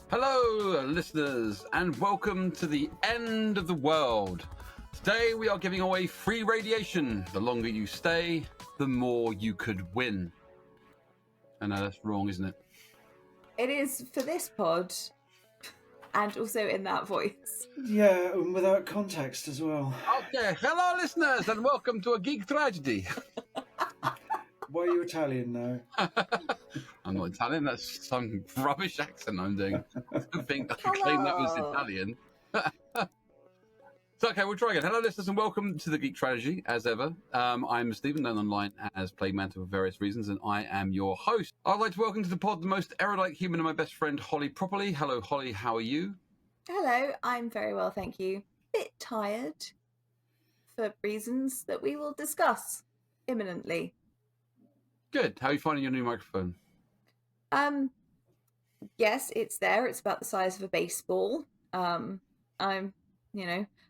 Hello, listeners, and welcome to the end of the world. Today we are giving away free radiation. The longer you stay, the more you could win. I know that's wrong, isn't it? It is for this pod, and also in that voice. Yeah, and without context as well. Okay, hello, listeners, and welcome to a Geek Tragedy. Why are you Italian now? I'm not Italian, that's some rubbish accent I'm doing. I don't think I could claim that was Italian. So, okay, we'll try again. Hello, listeners, and welcome to the Geek Tragedy, as ever. I'm Stephen, known online as Plague Mantle for various reasons, and I am your host. I'd like to welcome to the pod the most erudite human and my best friend, Holly Properly. Hello, Holly, how are you? Hello, I'm very well, thank you. Bit tired, for reasons that we will discuss imminently. Good. How are you finding your new microphone? Yes, it's there. It's about the size of a baseball. I'm, a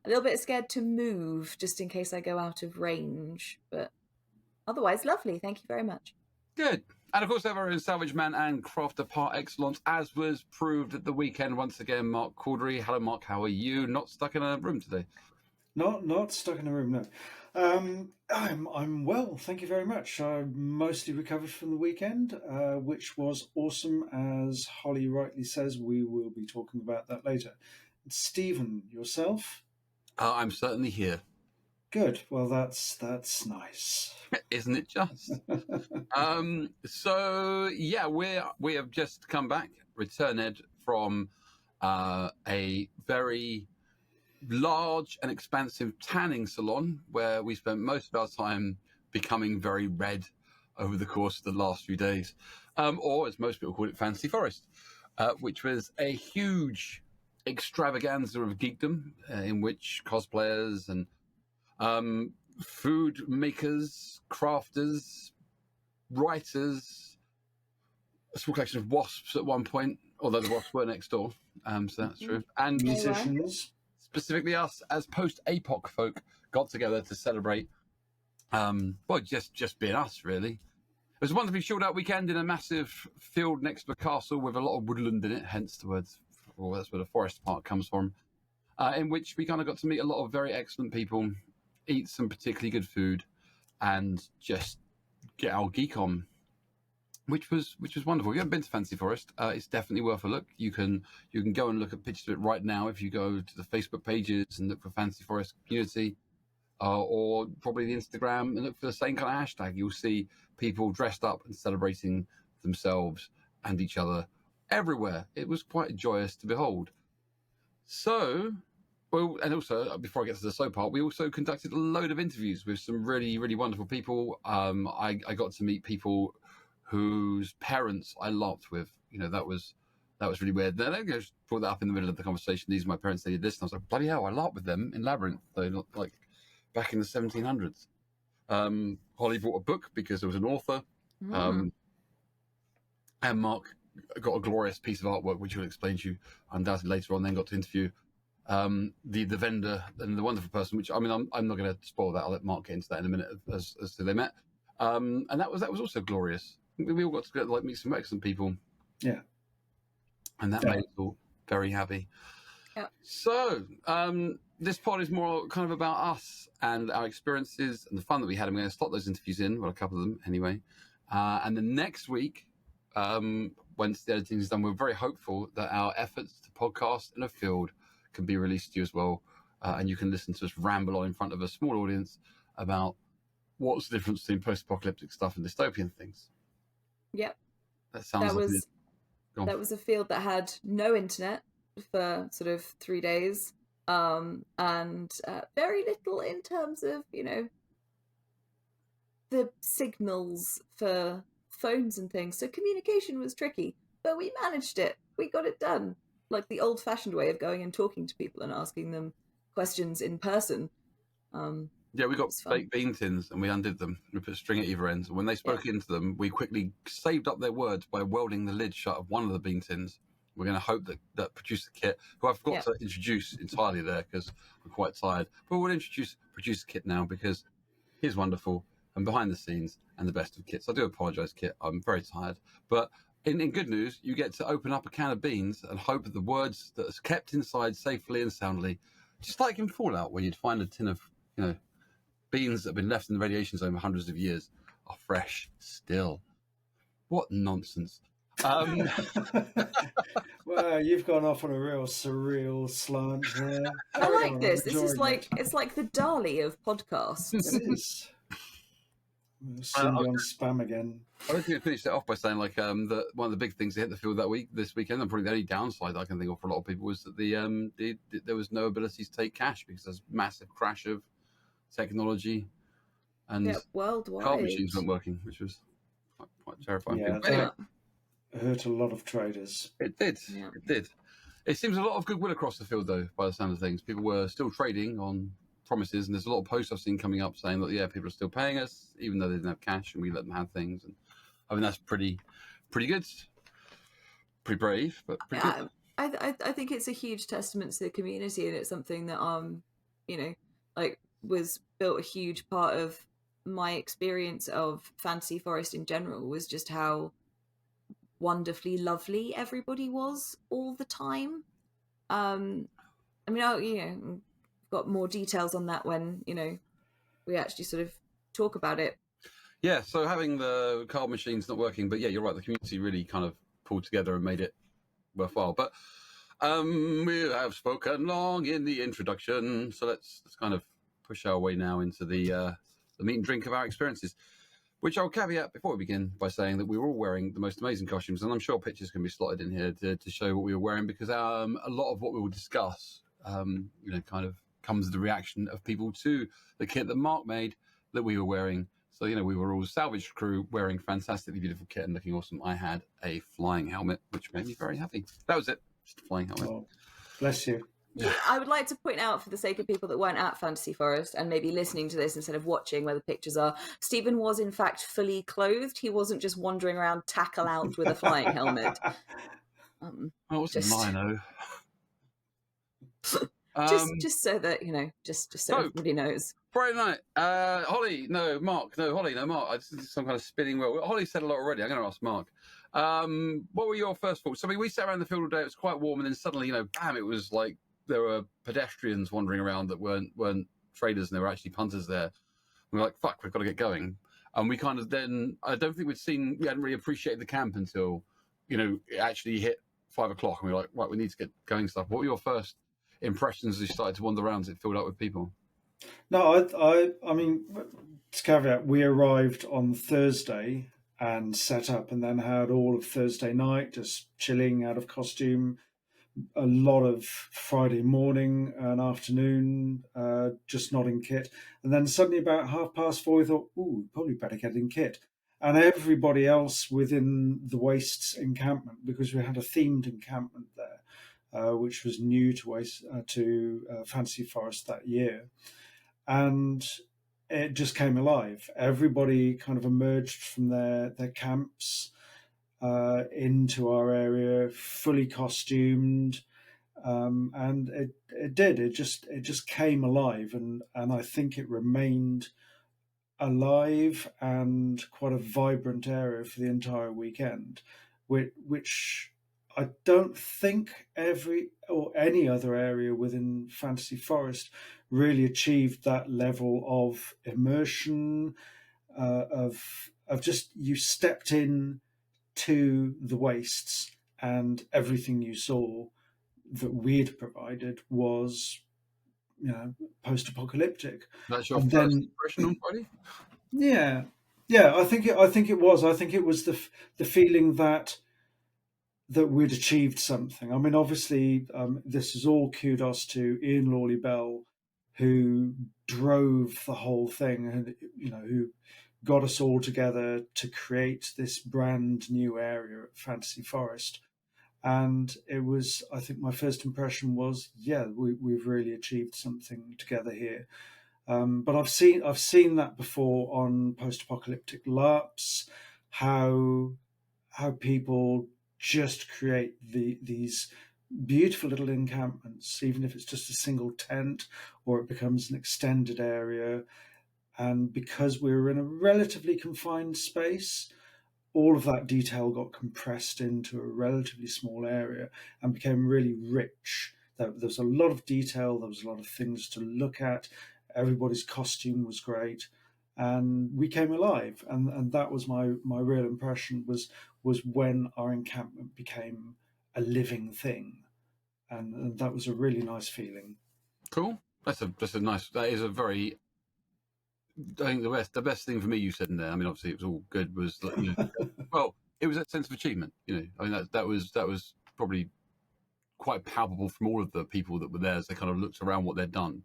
little bit scared to move just in case I go out of range, but otherwise lovely. Thank you very much. Good. And of course, our own Salvage Man and crafter par excellence, as was proved at the weekend once again, Mark Cordery. Hello, Mark. How are you? Not stuck in a room today? Not stuck in a room, no. I'm well, thank you very much. I mostly recovered from the weekend, which was awesome. As Holly rightly says, we will be talking about that later. Stephen, yourself? I'm certainly here. Good. Well, that's nice. Isn't it just? So yeah, we have just come back, returned from a very large and expansive tanning salon where we spent most of our time becoming very red over the course of the last few days, or as most people call it, Fancy Forest, which was a huge extravaganza of geekdom in which cosplayers and food makers, crafters, writers, a small collection of wasps at one point, although the wasps were next door, so that's true, and Musicians. Specifically us as Post Apoc folk got together to celebrate, just being us, really. It was a wonderfully chilled out weekend in a massive field next to a castle with a lot of woodland in it, hence the words, well, that's where the forest part comes from, in which we kind of got to meet a lot of very excellent people, eat some particularly good food, and just get our geek on, which was wonderful. If you haven't been to Fancy Forest, it's definitely worth a look. You can go and look at pictures of it right now if you go to the Facebook pages and look for Fancy Forest Community, or probably the Instagram and look for the same kind of hashtag. You'll see people dressed up and celebrating themselves and each other everywhere. It was quite joyous to behold. So, well, and also, before I get to the so part, we also conducted a load of interviews with some really, really wonderful people. I got to meet people whose parents I LARPed with. That was really weird. Then I just brought that up in the middle of the conversation. These are my parents, they did this. And I was like, bloody hell, I LARPed with them in Labyrinth. They looked like back in the 1700s. Holly brought a book because there was an author. And Mark got a glorious piece of artwork, which he'll explain to you undoubtedly later on, then got to interview the vendor and the wonderful person, which, I'm not going to spoil that. I'll let Mark get into that in a minute as to they met. And that was also glorious. We all got to meet some excellent people. Yeah. And that made us all very happy. Yeah. So, this pod is more kind of about us and our experiences and the fun that we had. I'm going to slot those interviews in, well, a couple of them anyway. And then next week, once the editing is done, we're very hopeful that our efforts to podcast in a field can be released to you as well. And you can listen to us ramble on in front of a small audience about what's the difference between post-apocalyptic stuff and dystopian things. Yep. That was a field that had no internet for sort of 3 days, and very little in terms of, the signals for phones and things. So communication was tricky, but we managed it. We got it done. Like the old-fashioned way of going and talking to people and asking them questions in person. Yeah, we got fake bean tins and we undid them. We put string at either ends. When they spoke into them, we quickly saved up their words by welding the lid shut of one of the bean tins. We're going to hope that Producer Kit, who I forgot to introduce entirely there because I'm quite tired, but we'll introduce Producer Kit now because he's wonderful and behind the scenes and the best of Kits. I do apologise, Kit. I'm very tired. But in good news, you get to open up a can of beans and hope that the words that are kept inside safely and soundly, just like in Fallout, where you'd find a tin of, beans that have been left in the radiation zone for hundreds of years, are fresh still. What nonsense. Well, you've gone off on a real surreal slant there. I like I'm this. This is enjoying like it's like the Dali of podcasts. it. It is. Send you on spam again. I was going to finish that off by saying, that one of the big things that hit the field this weekend, and probably the only downside I can think of for a lot of people, was that there was no ability to take cash because there's a massive crash of technology, and worldwide card machines weren't working, which was quite terrifying. Yeah, Anyway, that hurt a lot of traders. it did. Yeah. It did. It seems a lot of goodwill across the field, though, by the sound of things. People were still trading on promises, and there's a lot of posts I've seen coming up saying that people are still paying us even though they didn't have cash, and we let them have things. And I mean, that's pretty good, pretty brave, but pretty good. I think it's a huge testament to the community, and it's something that was built a huge part of my experience of Fantasy Forest in general, was just how wonderfully lovely everybody was all the time. Got more details on that when we actually sort of talk about it. Yeah, so having the card machines not working, but yeah, you're right, the community really kind of pulled together and made it worthwhile. But we have spoken long in the introduction, so let's kind of push our way now into the meat and drink of our experiences, which I'll caveat before we begin by saying that we were all wearing the most amazing costumes, and I'm sure pictures can be slotted in here to show what we were wearing, because a lot of what we will discuss, kind of comes the reaction of people to the kit that Mark made that we were wearing. So, we were all salvage crew wearing fantastically beautiful kit and looking awesome. I had a flying helmet, which made me very happy. That was it. Just a flying helmet. Oh, bless you. Yeah, I would like to point out, for the sake of people that weren't at Fantasy Forest and maybe listening to this instead of watching where the pictures are, Stephen was in fact fully clothed. He wasn't just wandering around tackle out with a flying helmet. It wasn't mine, though. Just so that just so everybody knows. Friday night, Holly, no, Mark, no, Holly, no, Mark. I just did some kind of spinning wheel. Holly said a lot already. I'm going to ask Mark. What were your first thoughts? I mean, we sat around the field all day. It was quite warm, and then suddenly, bam! It was like there were pedestrians wandering around that weren't traders, and there were actually punters there. We were like, "Fuck, we've got to get going." And we kind of then, I don't think we hadn't really appreciated the camp until, it actually hit 5 o'clock, and we were like, "Right, we need to get going." Stuff. What were your first impressions as you started to wander around as it filled up with people? No, I mean, to caveat, we arrived on Thursday and set up, and then had all of Thursday night just chilling out of costume, a lot of Friday morning and afternoon just not in kit, and then suddenly about 4:30 we thought, ooh, probably better get in kit. And everybody else within the Wastes encampment, because we had a themed encampment there, which was new to Fantasy Forest that year, and it just came alive. Everybody kind of emerged from their camps into our area, fully costumed, and it just came alive, and I think it remained alive and quite a vibrant area for the entire weekend, which I don't think any other area within Fantasy Forest really achieved that level of immersion, of just, you stepped in to the Wastes, and everything you saw that we'd provided was, post-apocalyptic. That's your first impression on Friday? Yeah. I think it was. I think it was the feeling that we'd achieved something. I mean, obviously, this is all kudos to Ian Lawley Bell, who drove the whole thing, and who got us all together to create this brand new area at Fantasy Forest. And it was, I think my first impression was, we've really achieved something together here. But I've seen that before on post-apocalyptic LARPs, how people just create these beautiful little encampments, even if it's just a single tent or it becomes an extended area. And because we were in a relatively confined space, all of that detail got compressed into a relatively small area and became really rich. There was a lot of detail, there was a lot of things to look at, everybody's costume was great, and we came alive. And that was my real impression was when our encampment became a living thing. And that was a really nice feeling. Cool. That is a very, I think the best thing for me you said in there, I mean, obviously it was all good, was that, well, it was that sense of achievement. I mean, that was probably quite palpable from all of the people that were there as they kind of looked around what they'd done,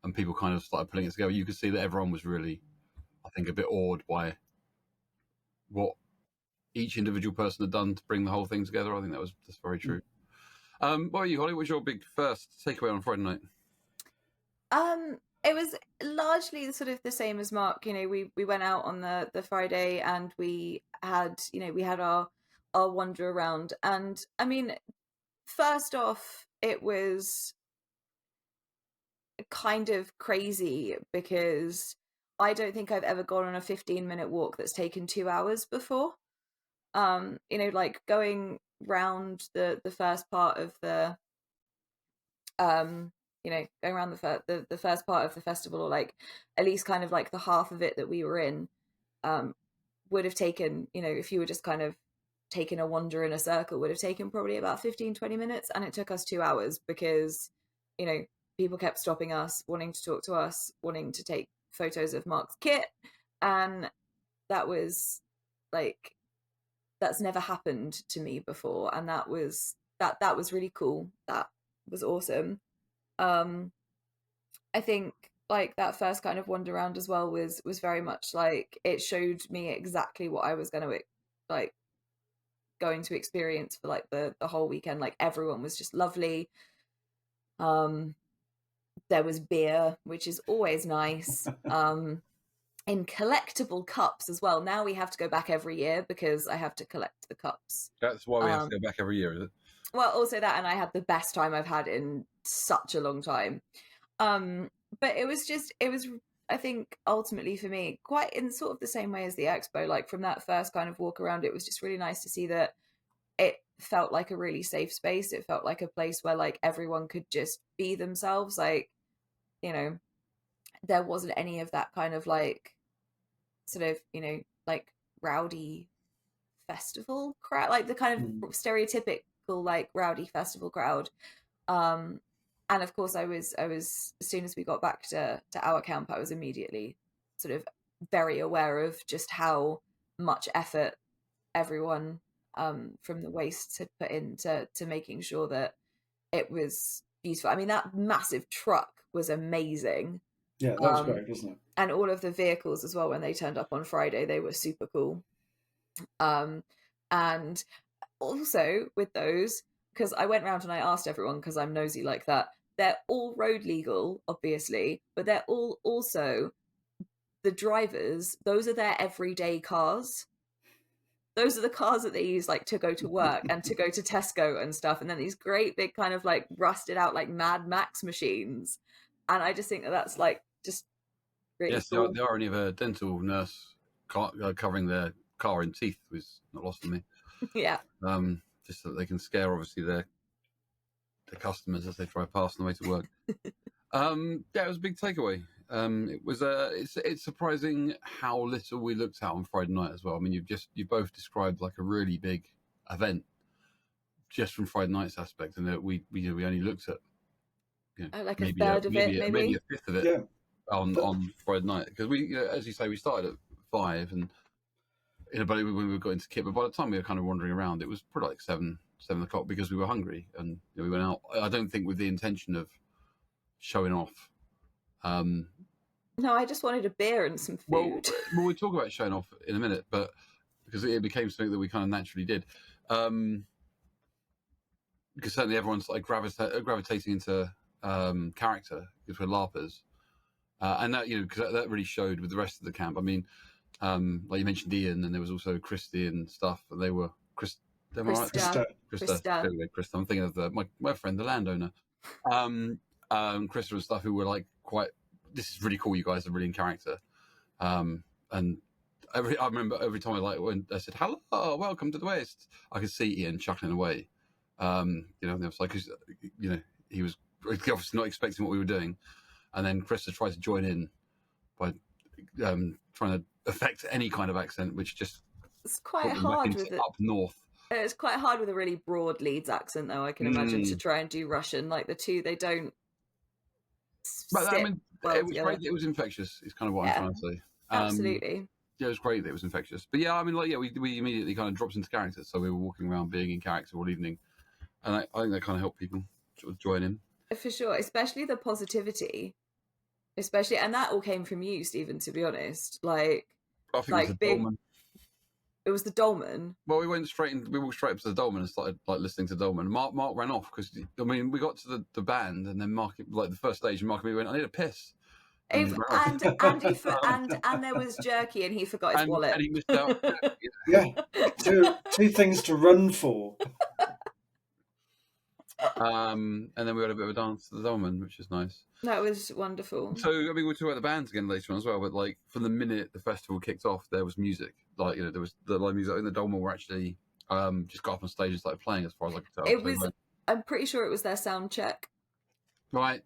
and people kind of started putting it together. You could see that everyone was really, I think, a bit awed by what each individual person had done to bring the whole thing together. I think that's very true. What about you, Holly? What was your big first takeaway on Friday night? It was largely sort of the same as Mark. We went out on the Friday and we had our wander around. And I mean, first off, it was kind of crazy because I don't think I've ever gone on a 15-minute walk that's taken 2 hours before. Like going round the first part of the going around the first part of the festival, or like at least kind of like the half of it that we were in, would have taken, if you were just kind of taking a wander in a circle, would have taken probably about 15-20 minutes, and it took us 2 hours because people kept stopping us, wanting to talk to us, wanting to take photos of Mark's kit, and that was like, that's never happened to me before, and that was really cool. That was awesome. I think like that first kind of wander around as well was very much like, it showed me exactly what I was going to experience for like the whole weekend. Like everyone was just lovely. There was beer, which is always nice. In collectible cups as well. Now we have to go back every year because I have to collect the cups. That's why we have to go back every year, is it? Well, also that, and I had the best time I've had in such a long time. But it was I think ultimately for me, quite in sort of the same way as the expo, like from that first kind of walk around, it was just really nice to see that it felt like a really safe space. It felt like a place where like everyone could just be themselves. Like, there wasn't any of that kind of like sort of, like rowdy festival crowd, like the kind of stereotypical like rowdy festival crowd. And of course I was as soon as we got back to our camp, I was immediately sort of very aware of just how much effort everyone from the Wastes had put into making sure that it was beautiful. I mean, that massive truck was amazing. Yeah, that was great, wasn't it? And all of the vehicles as well, when they turned up on Friday, they were super cool. And also with those, because I went around and I asked everyone, because I'm nosy like that, they're all road legal, obviously, but they're all also, the drivers, those are their everyday cars. Those are the cars that they use like to go to work and to go to Tesco and stuff. And then these great big kind of like rusted out like Mad Max machines. And I just think that's like just really cool. The irony of a dental nurse covering their car in teeth was not lost on me. Yeah. Just so that they can scare obviously their customers as they drive past on the way to work. It was a big takeaway. It was it's surprising how little we looked at on Friday night as well. I mean, you've both described like a really big event just from Friday night's aspect, and that we only looked at like a third of it, maybe a fifth of it on Friday night, because we, as you say, we started at 5 and when we got into kit, but by the time we were kind of wandering around, it was probably like 7 o'clock because we were hungry and we went out. I don't think with the intention of showing off. No, I just wanted a beer and some food. Well, we'll talk about showing off in a minute, but because it became something that we kind of naturally did. Because certainly everyone's like gravitating into character because we're LARPers, and that because that really showed with the rest of the camp. I mean, like you mentioned Ian, and there was also Christy and stuff, and they were Krista. I'm thinking of my friend, the landowner, Krista and stuff, who were like quite. This is really cool. You guys are really in character, and I remember every time when I said hello, welcome to the West, I could see Ian chuckling away. You know, and it was like, you know, he was obviously not expecting what we were doing, and then Chris had tried to join in by trying to affect any kind of accent, which just it's quite hard with it. Up north. It's quite hard with a really broad Leeds accent, though. I can imagine to try and do Russian. Like the two, they don't. But I mean, well it was together. great that it was infectious. Is kind of what I'm trying to say. Absolutely. Yeah, it was great that it was infectious. But yeah, I mean, like, yeah, we immediately kind of dropped into character, so we were walking around being in character all evening, and I think that kind of helped people sort of join in. For sure, especially the positivity, and that all came from you, Stephen. To be honest, like, I think it was the Dolman. It was the Dolman. Well, we walked straight up to the Dolman and started like listening to Dolman. Mark ran off because I mean we got to the band and then Mark, like the first stage, Mark and me went, I need a piss. And there was jerky and he forgot his wallet. And he missed out. Yeah, two things to run for. And then we had a bit of a dance to the Dolman, which is nice. That was wonderful. So I mean, we'll talk about the bands again later on as well. But like from the minute the festival kicked off, there was music. Like, you know, there was the live music. And the Dolman were actually just got up on stage and started playing. As far as I could tell, I'm pretty sure it was their sound check. Right.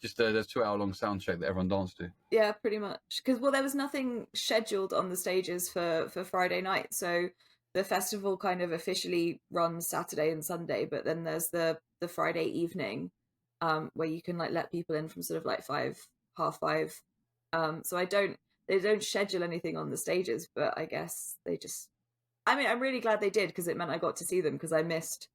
Just there's 2-hour-long sound check that everyone danced to. Yeah, pretty much. Because there was nothing scheduled on the stages for Friday night, so the festival kind of officially runs Saturday and Sunday, but then there's the Friday evening, where you can like let people in from sort of like 5:30. So they don't schedule anything on the stages, but I guess they just. I mean, I'm really glad they did because it meant I got to see them because I missed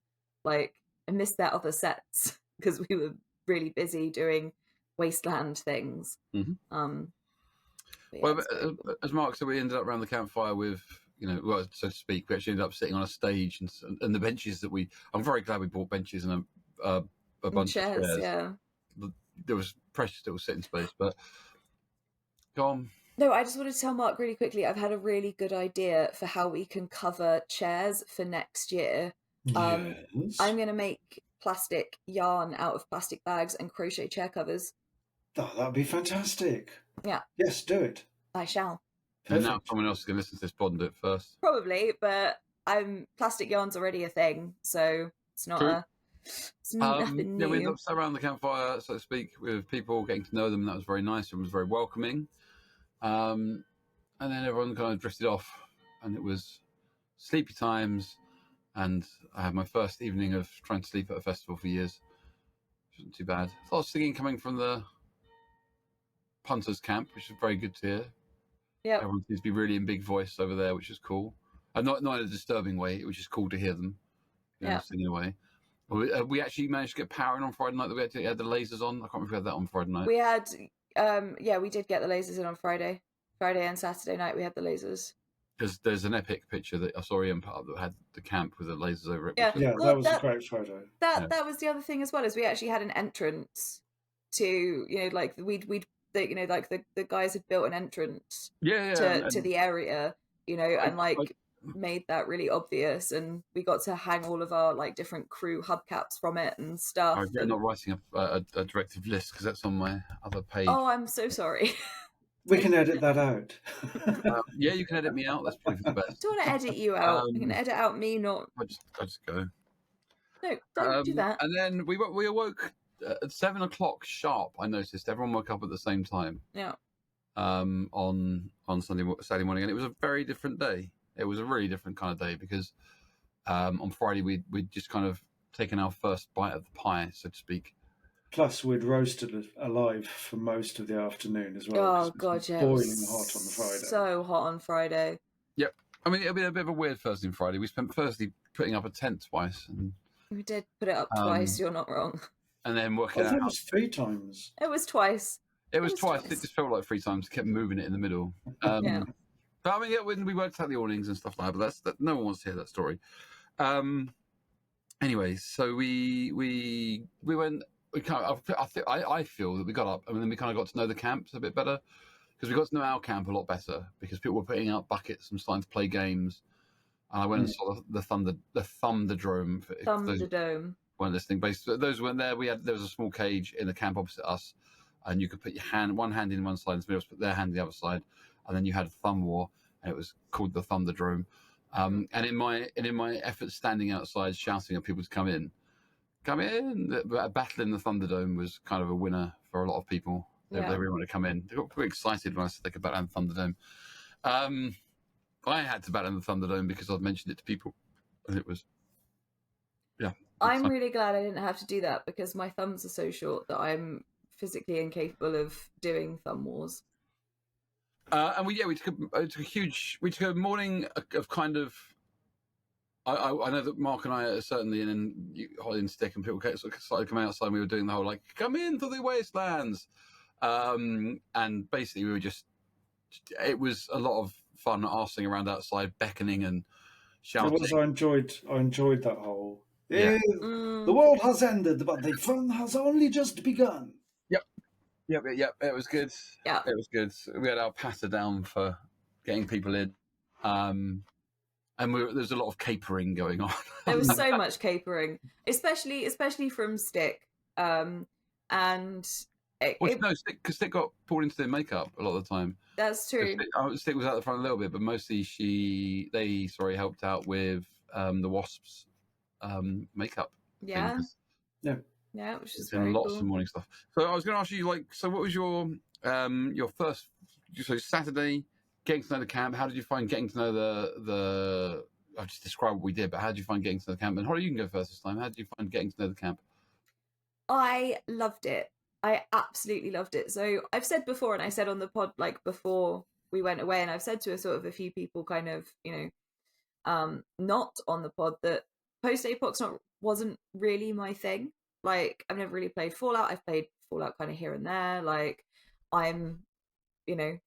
their other sets because we were really busy doing wasteland things. Mm-hmm. Well, as Mark said, we ended up around the campfire with, you know, well, so to speak, we actually ended up sitting on a stage and the benches that I'm very glad we bought benches and a bunch of chairs. Yeah, there was precious little sitting space, but go on. No, I just wanted to tell Mark really quickly, I've had a really good idea for how we can cover chairs for next year. Yes. I'm going to make plastic yarn out of plastic bags and crochet chair covers. Oh, that would be fantastic. Yeah. Yes, do it. I shall. Perfect. And now someone else is going to listen to this pod and do it first. Probably, but plastic yarn's already a thing, so it's not nothing new. Yeah, we ended up sat around the campfire, so to speak, with people, getting to know them, and that was very nice. It was very welcoming. And then everyone kind of drifted off, and it was sleepy times. And I had my first evening of trying to sleep at a festival for years. Which wasn't too bad. A lot of singing coming from the punters camp, which is very good to hear. Yeah, everyone seems to be really in big voice over there, which is cool. And not in a disturbing way, which is cool to hear them, singing away. We actually managed to get power in on Friday night. That we actually had the lasers on. I can't remember if we had that on Friday night. We had, we did get the lasers in on Friday. Friday and Saturday night we had the lasers. Because there's an epic picture that I saw Ian put up that had the camp with the lasers over it. Yeah, that was a great photo. That was the other thing as well, is we actually had an entrance to, like the guys had built an entrance to the area, and made that really obvious, and we got to hang all of our like different crew hubcaps from it and stuff. I'm not writing a directive list because that's on my other page. Oh, I'm so sorry. We can edit that out. Yeah, you can edit me out. That's probably for the best. I don't want to edit you out. You can edit out me, not. I just go. No, don't do that. And then we awoke at 7 o'clock sharp. I noticed everyone woke up at the same time. Yeah. On Saturday morning, and it was a very different day. It was a really different kind of day because on Friday we'd just kind of taken our first bite of the pie, so to speak. Plus, we'd roasted alive for most of the afternoon as well. Oh God, yeah, boiling hot on the Friday. So hot on Friday. Yep. I mean, it'll be a bit of a weird Thursday and Friday. We spent Thursday putting up a tent twice, and we did put it up twice. You're not wrong. And then working out. It was 3 times. It was twice. It was twice. It just felt like 3 times. Kept moving it in the middle. Yeah. But I mean, when we worked out the awnings and stuff like that, but that no one wants to hear that story. Anyway, so we went. I feel that we got up and then we kind of got to know the camps a bit better because we got to know our camp a lot better because people were putting out buckets and starting to play games. And I went and saw the Thunderdome. Thunderdome. Weren't listening. Basically, those weren't there. There was a small cage in the camp opposite us, and you could put your one hand in one side, and somebody else put their hand in the other side, and then you had a thumb war, and it was called the Thunderdome. And in my efforts standing outside shouting at people to come in, a battle in the Thunderdome was kind of a winner for a lot of people. They really wanted to come in. They got pretty excited when I said they could battle in the Thunderdome. I had to battle in the Thunderdome because I'd mentioned it to people, and it was, yeah. I'm really glad I didn't have to do that because my thumbs are so short that I'm physically incapable of doing thumb wars. And we took a morning of kind of. I know that Mark and I are certainly in stick, and people started coming outside. And we were doing the whole like come into the wastelands, and basically we were just. It was a lot of fun arsing around outside, beckoning and shouting. I enjoyed that whole. Yeah. The world has ended, but the fun has only just begun. Yep. It was good. Yeah, it was good. We had our patter down for getting people in, and there's a lot of capering going on. there was so much capering, especially from Stick, and because Stick got pulled into their makeup a lot of the time. That's true. Stick was out the front a little bit, but mostly they helped out with the Wasps makeup. Yeah. Yeah. Yeah, which is very lots cool. of morning stuff. So I was going to ask you, what was your first? So Saturday, getting to know the camp. How did you find getting to know the? I've just described what we did, but how did you find getting to know the camp? And Holly, you can go first this time. How did you find getting to know the camp? I loved it. I absolutely loved it. So I've said before, and I said on the pod before we went away, and I've said to a few people, kind of, not on the pod, that Post Apoc wasn't really my thing. Like, I've never really played Fallout. I've played Fallout kind of here and there. Like, I'm a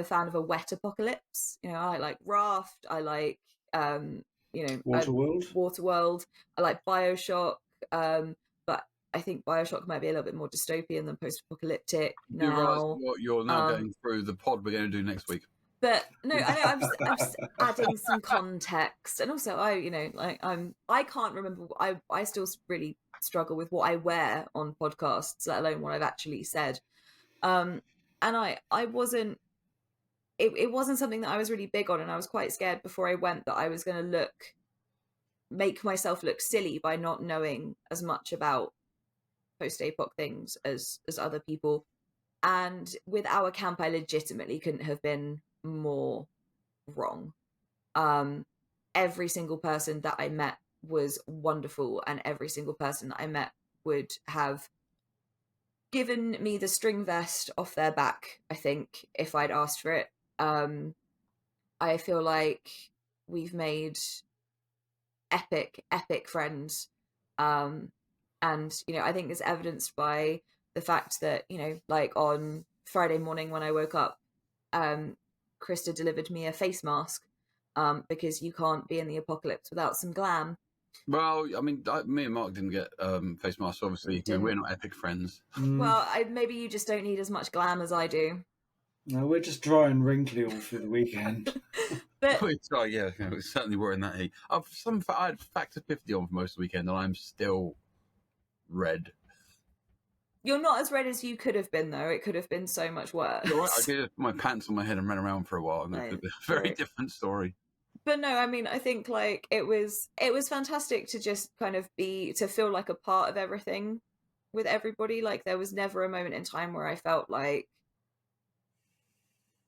fan of a wet apocalypse. I like Raft. I like, Waterworld. I like BioShock. But I think BioShock might be a little bit more dystopian than post-apocalyptic now. You realise what you're now going through the pod we're going to do next week. But no, I know I'm just adding some context, and also I can't remember. I still really struggle with what I wear on podcasts, let alone what I've actually said. And I wasn't. It wasn't something that I was really big on, and I was quite scared before I went that I was going to make myself look silly by not knowing as much about post-apoc things as other people. And with our camp, I legitimately couldn't have been more wrong. Every single person that I met was wonderful, and every single person that I met would have given me the string vest off their back, I think, if I'd asked for it. I feel like we've made epic friends, and I think it's evidenced by the fact that on Friday morning when I woke up, Krista delivered me a face mask, because you can't be in the apocalypse without some glam. Well, I mean, me and Mark didn't get face masks. Obviously, we're not epic friends. Well, maybe you just don't need as much glam as I do. No, we're just dry and wrinkly all through the weekend. But we certainly were in that heat. I had factor 50 on for most of the weekend, and I'm still red. You're not as red as you could have been, though. It could have been so much worse. You're right. I did put my pants on my head and ran around for a while, and it could be a very different story. But no, I mean, I think it was fantastic to just kind of to feel like a part of everything with everybody. Like, there was never a moment in time where I felt like,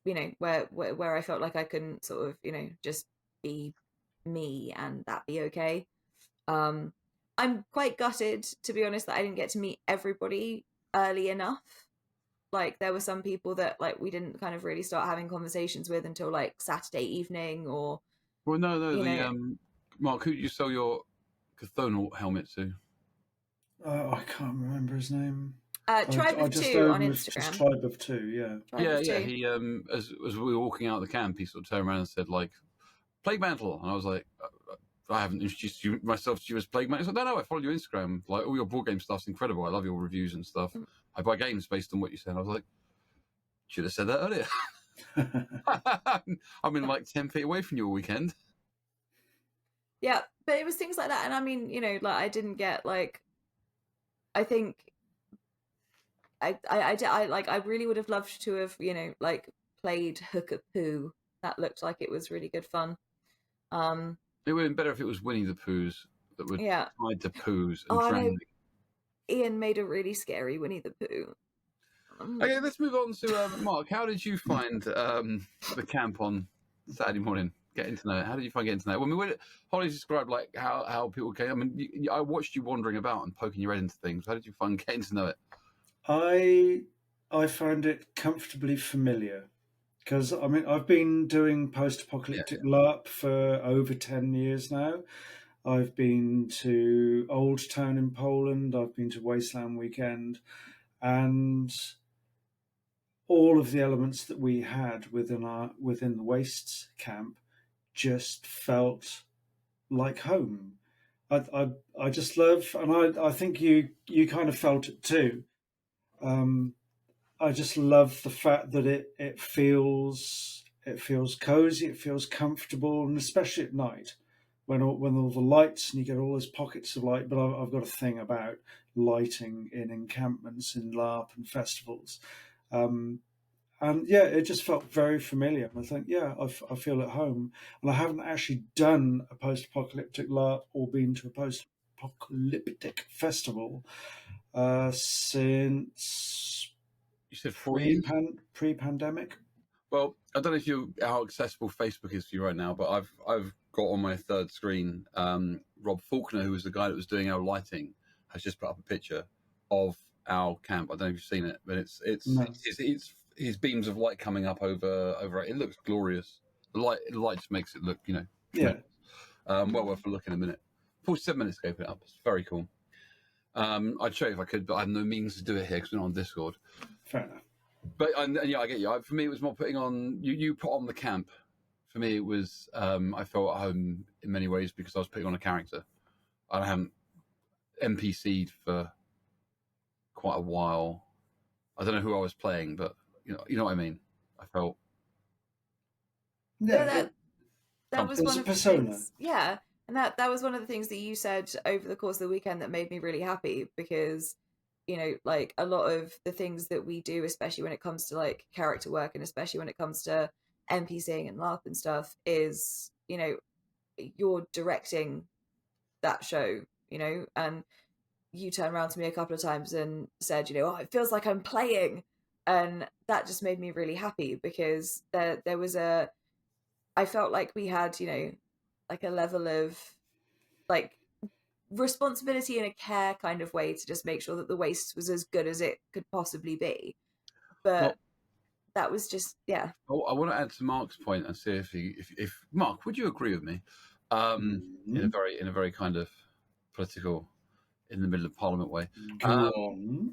where I felt like I couldn't sort of, just be me and that be okay. I'm quite gutted, to be honest, that I didn't get to meet everybody early enough. Like, there were some people that we didn't kind of really start having conversations with until Saturday evening, or. Well, no. Mark, who did you sell your Chthonic helmet to? I can't remember his name. Tribe of Two on Instagram. Just Tribe of Two, yeah. Yeah. He as we were walking out of the camp, he sort of turned around and said Plague Mantle, and I was like, I haven't introduced myself to you as Plague Mantle. He said, no, I follow your Instagram. All your board game stuff's incredible. I love your reviews and stuff. I buy games based on what you said. I was like, should have said that earlier. I'm in 10 feet away from you all weekend. Yeah, but it was things like that, and I mean, I didn't get I think I really would have loved to have played Hook a Poo that looked like it was really good fun. It would have been better if it was Winnie the Poohs that were Yeah. tied to poos and Oh, I know. drowning. Ian made a really scary Winnie the Pooh. Okay, let's move on to Mark. How did you find the camp on Saturday morning? Getting to know it. How did you find getting to know it? Well, I mean, Holly described like how people came. I mean, I watched you wandering about and poking your head into things. How did you find getting to know it? I found it comfortably familiar because I mean I've been doing post-apocalyptic LARP for over 10 years now. I've been to Old Town in Poland. I've been to Wasteland Weekend, and all of the elements that we had within the Wastes camp just felt like home. I just love, and I think you kind of felt it too. I just love the fact that it feels cozy, it feels comfortable, and especially at night when all the lights and you get all those pockets of light. But I've got a thing about lighting in encampments, in LARP and festivals, and yeah, it just felt very familiar. I think, yeah, I feel at home, and I haven't actually done a post-apocalyptic LARP or been to a post-apocalyptic festival since. You said 4 years? Pre-pandemic. Well, I don't know how accessible Facebook is for you right now, but I've got on my third screen Rob Faulkner, who was the guy that was doing our lighting, has just put up a picture of our camp. I don't know if you've seen it, but it's his beams of light coming up over it. It looks glorious. The light just makes it look, Yeah. well worth a look in a minute. 47 minutes to open it up. It's very cool. I'd show you if I could, but I have no means to do it here because we're not on Discord. Fair enough. But and yeah, I get you. For me, it was more putting on you put on the camp. For me, it was I felt at home in many ways because I was putting on a character. I haven't NPC'd for quite a while. I don't know who I was playing, but you know what I mean. I felt yeah. That was one of the persona. things. Yeah, and that was one of the things that you said over the course of the weekend that made me really happy because, like a lot of the things that we do, especially when it comes to like character work and especially when it comes to NPCing and LARP and stuff, is you're directing that show, and you turned around to me a couple of times and said, oh, it feels like I'm playing, and that just made me really happy because there was I felt like we had, like a level of like responsibility and a care kind of way to just make sure that the waste was as good as it could possibly be. But that was just, yeah. I want to add to Mark's point and see if Mark, would you agree with me? In a very kind of political, in the middle of Parliament way. Go on.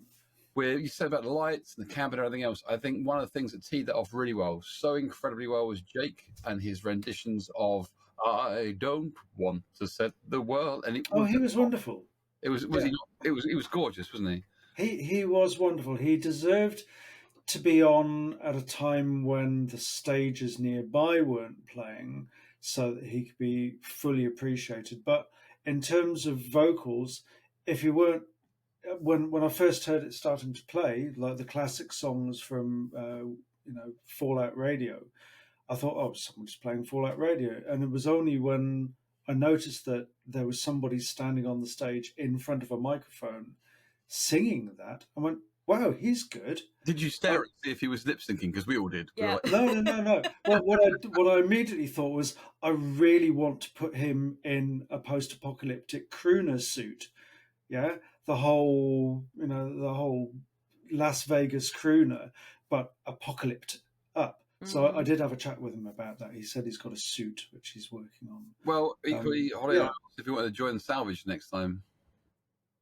Where you said about the lights and the camp and everything else, I think one of the things that teed that off really well, so incredibly well, was Jake and his renditions of "I Don't Want to Set the World." And he was wonderful. It was he not? It was gorgeous, wasn't he? He was wonderful. He deserved to be on at a time when the stages nearby weren't playing, so that he could be fully appreciated. But in terms of vocals, if you weren't, when I first heard it starting to play, like the classic songs from Fallout Radio, I thought, oh, someone's playing Fallout Radio, and it was only when I noticed that there was somebody standing on the stage in front of a microphone singing that. I went, wow, he's good. Did you stare and see if he was lip syncing? Because we all did. Yeah. We were like, No. Well, what I immediately thought was, I really want to put him in a post-apocalyptic crooner suit. Yeah, the whole Las Vegas crooner, but apocalyptic up. So I did have a chat with him about that. He said he's got a suit which he's working on. Well, equally, Holly, if you want to join the salvage next time.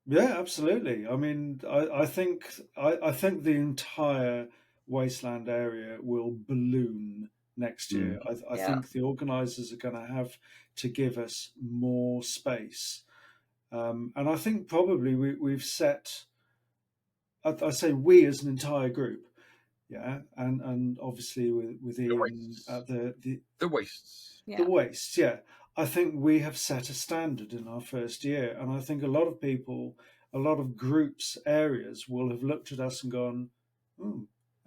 Yeah, absolutely. I mean, I think the entire Wasteland area will balloon next year. I think the organisers are going to have to give us more space, and I think probably we've set. I say we as an entire group. Yeah, and obviously with Ian at the wastes. The wastes, yeah. I think we have set a standard in our first year, and I think a lot of people, a lot of groups, areas will have looked at us and gone,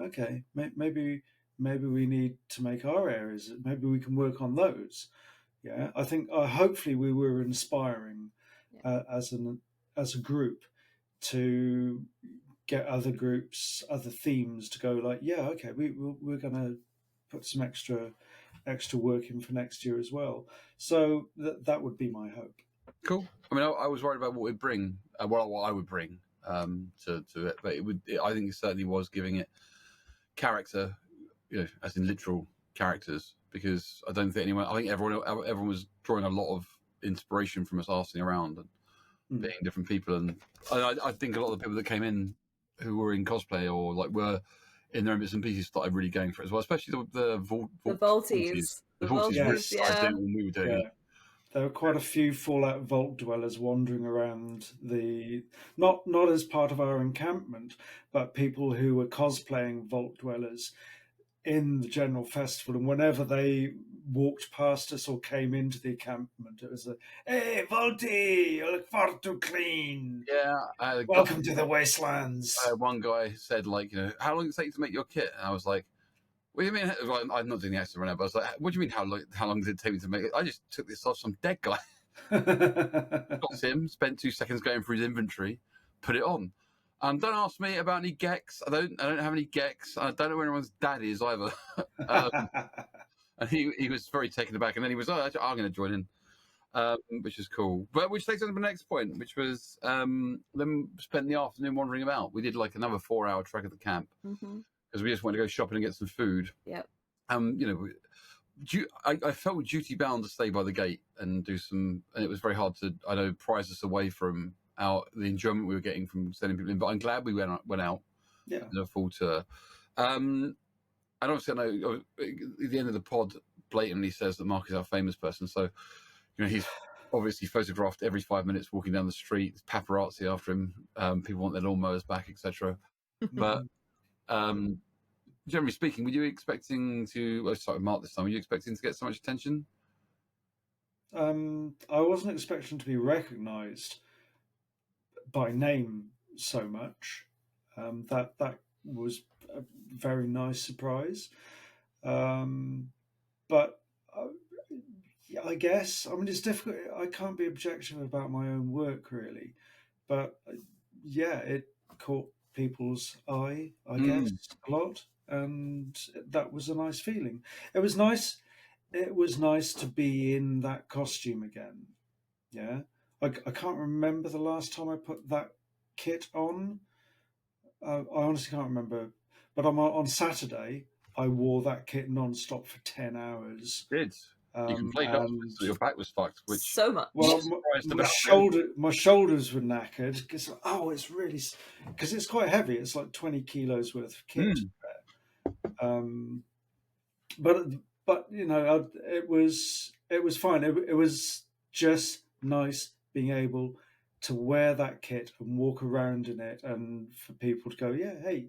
"Okay, maybe maybe we need to make our areas. Maybe we can work on those. Yeah, I think hopefully we were inspiring as a group to get other groups, other themes to go like, yeah, okay, we're going to put some extra work in for next year as well. So that would be my hope. Cool. I mean, I was worried about what we'd bring, what I would bring to it, but I think it certainly was giving it character, as in literal characters, because I don't think anyone. I think everyone was drawing a lot of inspiration from us asking around and being different people, and I think a lot of the people that came in who were in cosplay or like were in their own bits and pieces started really going for it as well, especially the Vaulties. The Vaulties really started doing Yeah. when we were doing it. There were quite a few Fallout Vault dwellers wandering around not as part of our encampment, but people who were cosplaying Vault dwellers in the general festival. And whenever they walked past us or came into the encampment, it was "Hey, Vaulty, you look far too clean. Yeah, Welcome to the wastelands." One guy said, like, how long does it take to make your kit? And I was like, what do you mean? Well, I'm not doing the accent right now, but I was like, what do you mean, how long did it take me to make it? I just took this off some dead guy. Got him, spent 2 seconds going through his inventory, put it on. Don't ask me about any Geks. I don't have any Geks. I don't know where anyone's dad is either. And he was very taken aback. And then he was, I'm going to join in, which is cool. But which takes us to the next point, which was them spent the afternoon wandering about. We did like another 4-hour trek at the camp. Because we just wanted to go shopping and get some food. Yep. I felt duty bound to stay by the gate and do some, and it was very hard to, prize us away from the enjoyment we were getting from sending people in. But I'm glad we went out. Yeah. In a full tour. And obviously, I know at the end of the pod blatantly says that Mark is our famous person. So, he's obviously photographed every 5 minutes walking down the street. There's paparazzi after him. People want their lawnmowers back, etc. But generally speaking, were you expecting to? Start with Mark this time. Were you expecting to get so much attention? I wasn't expecting to be recognised by name so much. That was a very nice surprise. But I guess it's difficult. I can't be objective about my own work really, but it caught people's eye, I guess, a lot, and that was a nice feeling. It was nice to be in that costume again. Yeah, I can't remember the last time I put that kit on. I honestly can't remember, but on Saturday I wore that kit non-stop for 10 hours. Did you complained afterwards that your back was fucked? Which so much. Well, my shoulders were knackered because it's really, because it's quite heavy. It's like 20 kilos worth of kit. But it was fine. It was just nice being able to wear that kit and walk around in it, and for people to go, yeah, hey,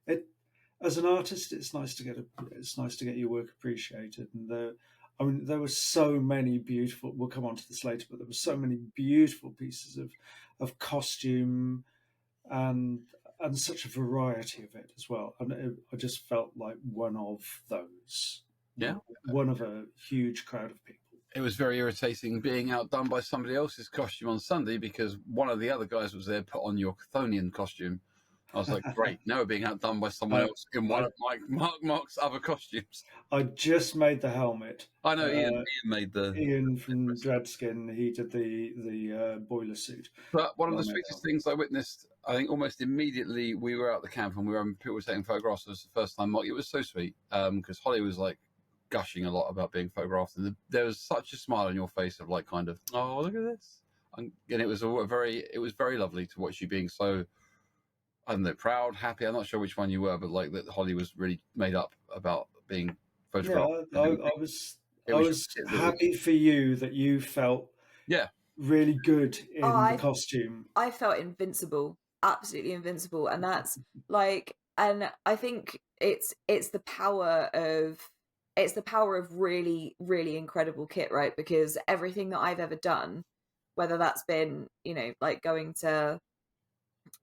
it. As an artist, it's nice to get your work appreciated. And there were so many beautiful. We'll come on to this later, but there were so many beautiful pieces of costume, and such a variety of it as well. And I just felt like one of those. Yeah, one of a huge crowd of people. It was very irritating being outdone by somebody else's costume on Sunday because one of the other guys was there, put on your Chthonian costume. I was like, great, now we're being outdone by someone else in one of Mark's other costumes. I just made the helmet. I know Ian made Ian from Dreadskin, he did the boiler suit. But one of the sweetest things I witnessed, I think almost immediately we were at the camp and people were taking photographs. It was the first time Mark. It was so sweet because Holly was like gushing a lot about being photographed, and there was such a smile on your face of like kind of, oh, look at this, and it was very lovely to watch you being so, I don't know, proud, happy. I'm not sure which one you were, but like that Holly was really made up about being photographed. Yeah, I was happy for you that you felt really good in the costume. I felt invincible, absolutely invincible, and that's like, and I think it's the power of really, really incredible kit, right? Because everything that I've ever done, whether that's been, like going to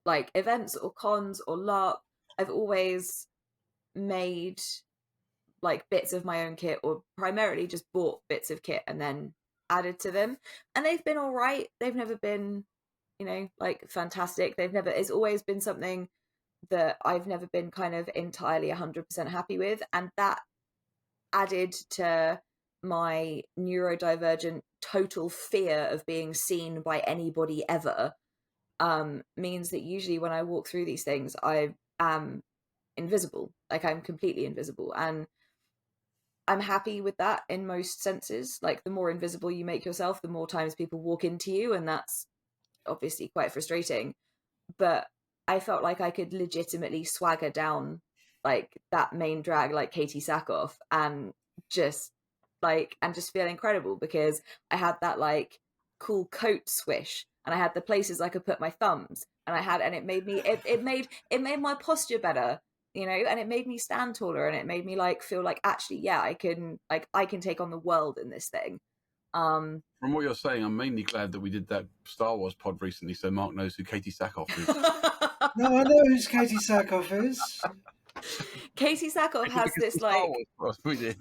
like events or cons or LARP, I've always made like bits of my own kit, or primarily just bought bits of kit and then added to them, and they've been all right. They've never been, like fantastic. It's always been something that I've never been kind of entirely 100% happy with, and that added to my neurodivergent total fear of being seen by anybody ever, means that usually when I walk through these things, I am invisible. Like, I'm completely invisible, and I'm happy with that in most senses. Like, the more invisible you make yourself, the more times people walk into you, and that's obviously quite frustrating. But I felt like I could legitimately swagger down like that main drag, like Katie Sackhoff, and just feel incredible, because I had that like cool coat swish, and I had the places I could put my thumbs, and it made me it made my posture better, and it made me stand taller, and it made me like feel like, actually, yeah, I can take on the world in this thing. From what you're saying, I'm mainly glad that we did that Star Wars pod recently, so Mark knows who Katie Sackhoff is. No, I know who Katie Sackhoff is. Katie Sackhoff has this like Wars, we did.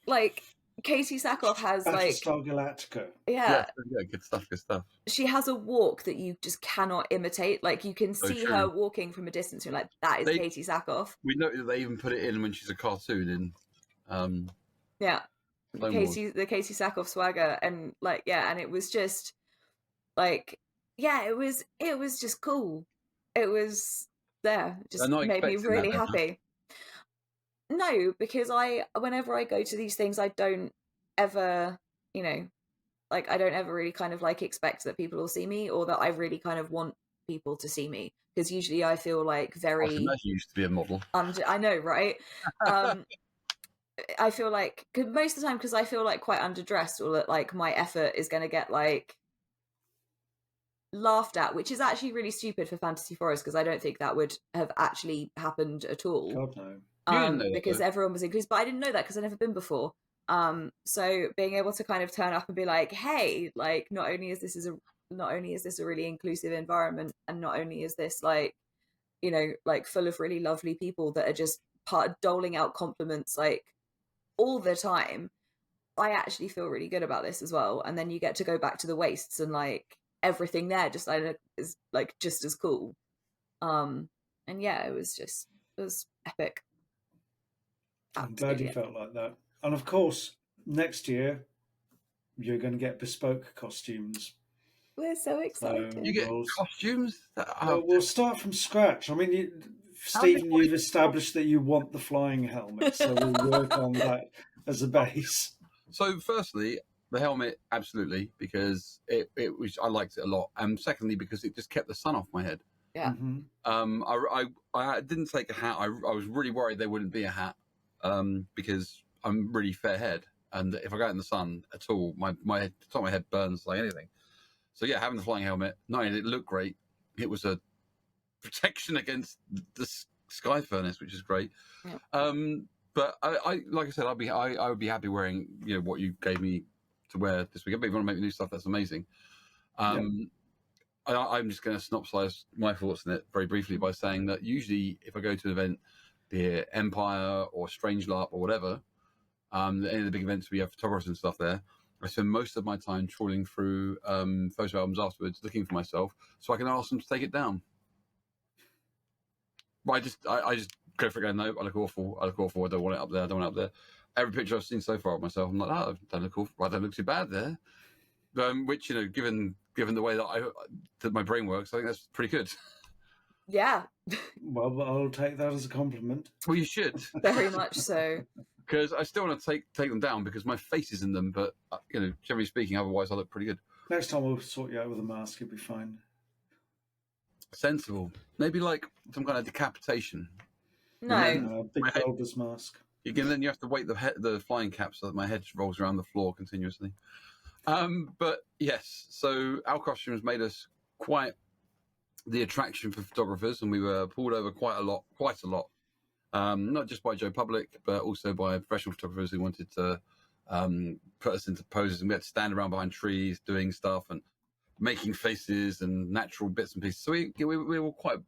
Like, Katie Sackhoff has like Battlestar Galactica. Yeah, good stuff. She has a walk that you just cannot imitate. Like, you can see her walking from a distance, and you're like, that is Katie Sackhoff. We noticed that they even put it in when she's a cartoon in the Katie Sackhoff swagger, and like, and it was just like, it was just cool. It was just made me really happy. No, because whenever I go to these things, I don't ever, I don't ever really kind of like expect that people will see me, or that I really kind of want people to see me, because usually I feel like very. I imagine you used to be a model. I know, right? I feel like, most of the time, because I feel like quite underdressed, or that like my effort is going to get like laughed at, which is actually really stupid for Fantasy Forest, because I don't think that would have actually happened at all. God no. Because everyone was inclusive, but I didn't know that because I've never been before. So being able to kind of turn up and be like, hey, like, not only is this a really inclusive environment, and not only is this like, like full of really lovely people that are just doling out compliments like all the time, I actually feel really good about this as well. And then you get to go back to the wastes, and like everything there just is like just as cool. And it was epic. I'm glad you felt like that. And of course, next year you're going to get bespoke costumes. We're so excited. You get costumes? We'll start from scratch. I mean, Stephen, you've established that you want the flying helmet, so we'll work on that as a base. So, firstly, the helmet, absolutely, because I liked it a lot, and secondly, because it just kept the sun off my head. Yeah. Mm-hmm. I didn't take a hat. I was really worried there wouldn't be a hat, because I'm really fair head, and if I go out in the sun at all, my top of my head burns like anything. So yeah, having the flying helmet, not only did it look great, it was a protection against the sky furnace, which is great. Yeah. But I like I said, I would be happy wearing what you gave me to wear this weekend. But if you want to make me new stuff, that's amazing. I'm just going to synopsize my thoughts on it very briefly by saying that usually if I go to an event, be it Empire or Strangelove or whatever, any of the big events we have photographers and stuff there, I spend most of my time trawling through photo albums afterwards, looking for myself, so I can ask them to take it down. But I just go for it, going, no, I look awful, I don't want it up there, Every picture I've seen so far of myself, I'm like, I don't look awful, I don't look too bad there. Which, given the way that my brain works, I think that's pretty good. Yeah. Well, I'll take that as a compliment. Well, you should. Very much so. Because I still want to take them down because my face is in them, but generally speaking, otherwise I look pretty good. Next time we'll sort you out with a mask, you'll be fine. Sensible. Maybe like some kind of decapitation. No. Big Elder's mask. Then you have to weight the flying cap so that my head rolls around the floor continuously. But yes, so our costumes made us quite the attraction for photographers, and we were pulled over quite a lot. Not just by Joe Public, but also by professional photographers who wanted to put us into poses, and we had to stand around behind trees doing stuff and making faces and natural bits and pieces. So we were quite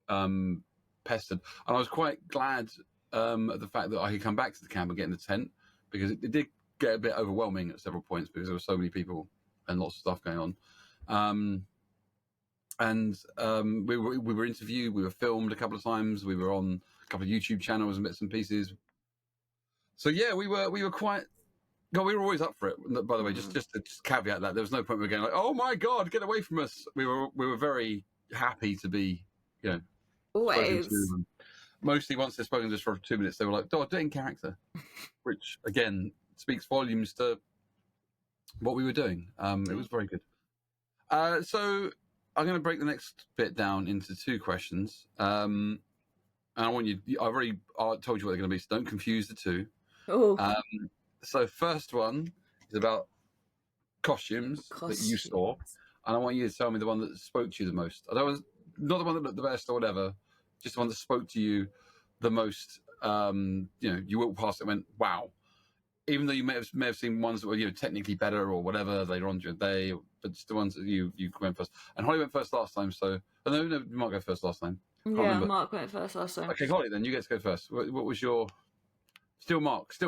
pestered, and I was quite glad at the fact that I could come back to the camp and get in the tent, because it did get a bit overwhelming at several points because there were so many people and lots of stuff going on. We were interviewed, we were filmed a couple of times, we were on a couple of YouTube channels and bits and pieces. So yeah, we were quite. God, we were always up for it. By the way, just to caveat that, there was no point we were going like, "Oh my God, get away from us." We were very happy to be, always. Mostly once they've spoken to us for 2 minutes, they were like, "Oh, do it in character," which again speaks volumes to what we were doing. It was very good. So I'm going to break the next bit down into 2 questions. And I want you. I've already told you what they're going to be, so don't confuse the 2. Oh. So first one is about costumes that you saw, and I want you to tell me the one that spoke to you the most. I don't, not the one that looked the best or whatever, just the one that spoke to you the most. You walked past it and went, wow. Even though you may have seen ones that were technically better or whatever later on during the day, but just the ones that you went first. And Holly went first last time, so no, Mark go first last time. Yeah, Mark went first last time. Okay, Holly, then you get to go first. What was your still Marks?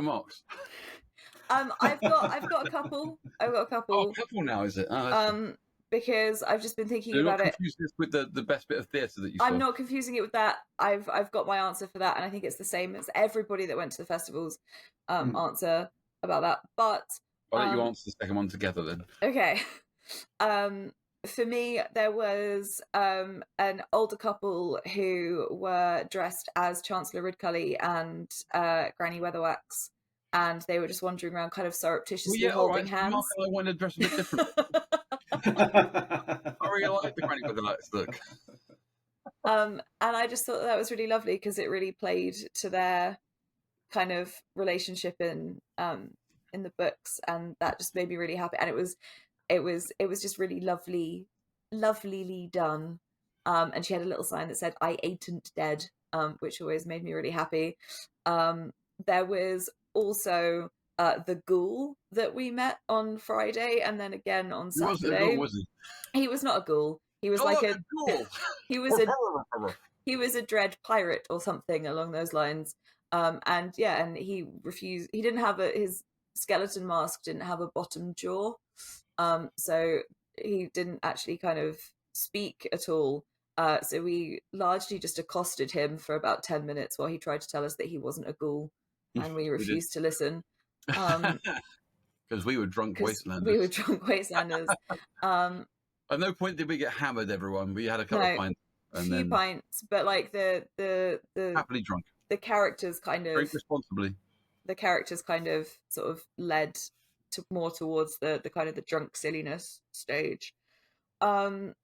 I've got a couple. Oh, a couple now, is it? Oh, because I've just been thinking about it. You're not confusing this with the best bit of theatre that you saw? I'm not confusing it with that. I've got my answer for that, and I think it's the same as everybody that went to the festivals answer about that. But I'll let you answer the second one together then. Okay. For me, there was an older couple who were dressed as Chancellor Ridcully and Granny Weatherwax, and they were just wandering around kind of surreptitiously holding hands. Mark and I wanted to dress a bit different. I really like the Granny Weatherwax look. And I just thought that was really lovely because it really played to their kind of relationship in the books, and that just made me really happy. And it was just really lovelily done. And she had a little sign that said, "I ain't dead," which always made me really happy. There was also the ghoul that we met on Friday, and then again on Saturday. Was he? He was not a ghoul. He was like a ghoul. He was a dread pirate or something along those lines. And he refused. He didn't have his skeleton mask didn't have a bottom jaw, so he didn't actually kind of speak at all. So we largely just accosted him for about 10 minutes while he tried to tell us that he wasn't a ghoul, and we refused to listen. Because we were drunk wastelanders. We were drunk wastelanders. At no point did we get hammered, everyone. We had a couple of pints. A few pints, but like the happily drunk. The characters kind of drink responsibly. The characters kind of sort of led to more towards the kind of the drunk silliness stage. And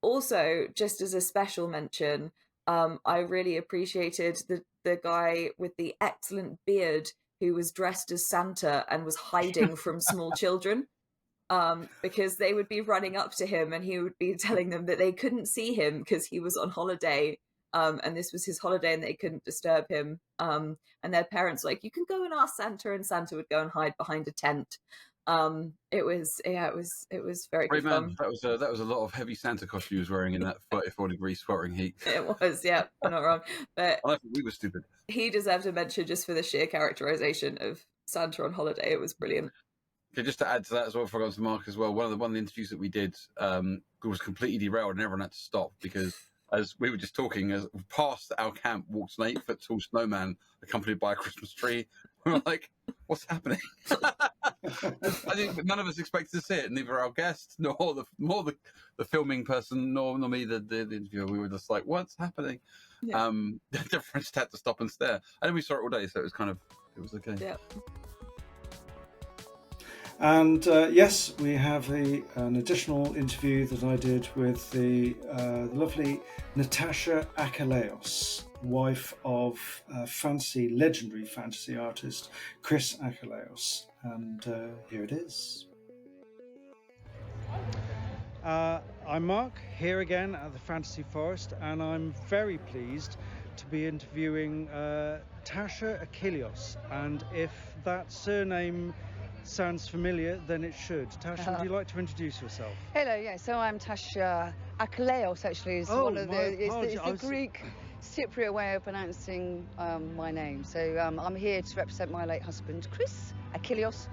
also, just as a special mention, I really appreciated the guy with the excellent beard who was dressed as Santa and was hiding from small children. Because they would be running up to him and he would be telling them that they couldn't see him because he was on holiday, and this was his holiday and they couldn't disturb him. And their parents were like, "You can go and ask Santa," and Santa would go and hide behind a tent. It was very good fun. That was a lot of heavy Santa costume he was wearing in that 34-degree sweltering heat. It was, yeah, you're not wrong. But I think we were stupid. He deserved a mention just for the sheer characterization of Santa on holiday. It was brilliant. Okay, just to add to that as well, before I go to Mark as well, one of the interviews that we did was completely derailed and everyone had to stop because as we were just talking, as past our camp walked an 8-foot-tall snowman accompanied by a Christmas tree. We were like, what's happening? I think none of us expected to see it, neither our guest nor the filming person nor me, the interviewer. We were just like, what's happening? Yeah. Different had to stop and stare. And then we saw it all day, so it was okay. Yeah. And yes, we have an additional interview that I did with the lovely Natasha Achilleos, wife of legendary fantasy artist Chris Achilleos. And here it is. I'm Mark, here again at the Fantasy Forest, and I'm very pleased to be interviewing Natasha Achilleos. And if that surname sounds familiar, then it should. Tasha, would you like to introduce yourself? Hello, yeah. So I'm Tasha Achilleos. Actually, is one of the. It's the Greek. Cypriot way of pronouncing my name. So I'm here to represent my late husband, Chris Achilleos.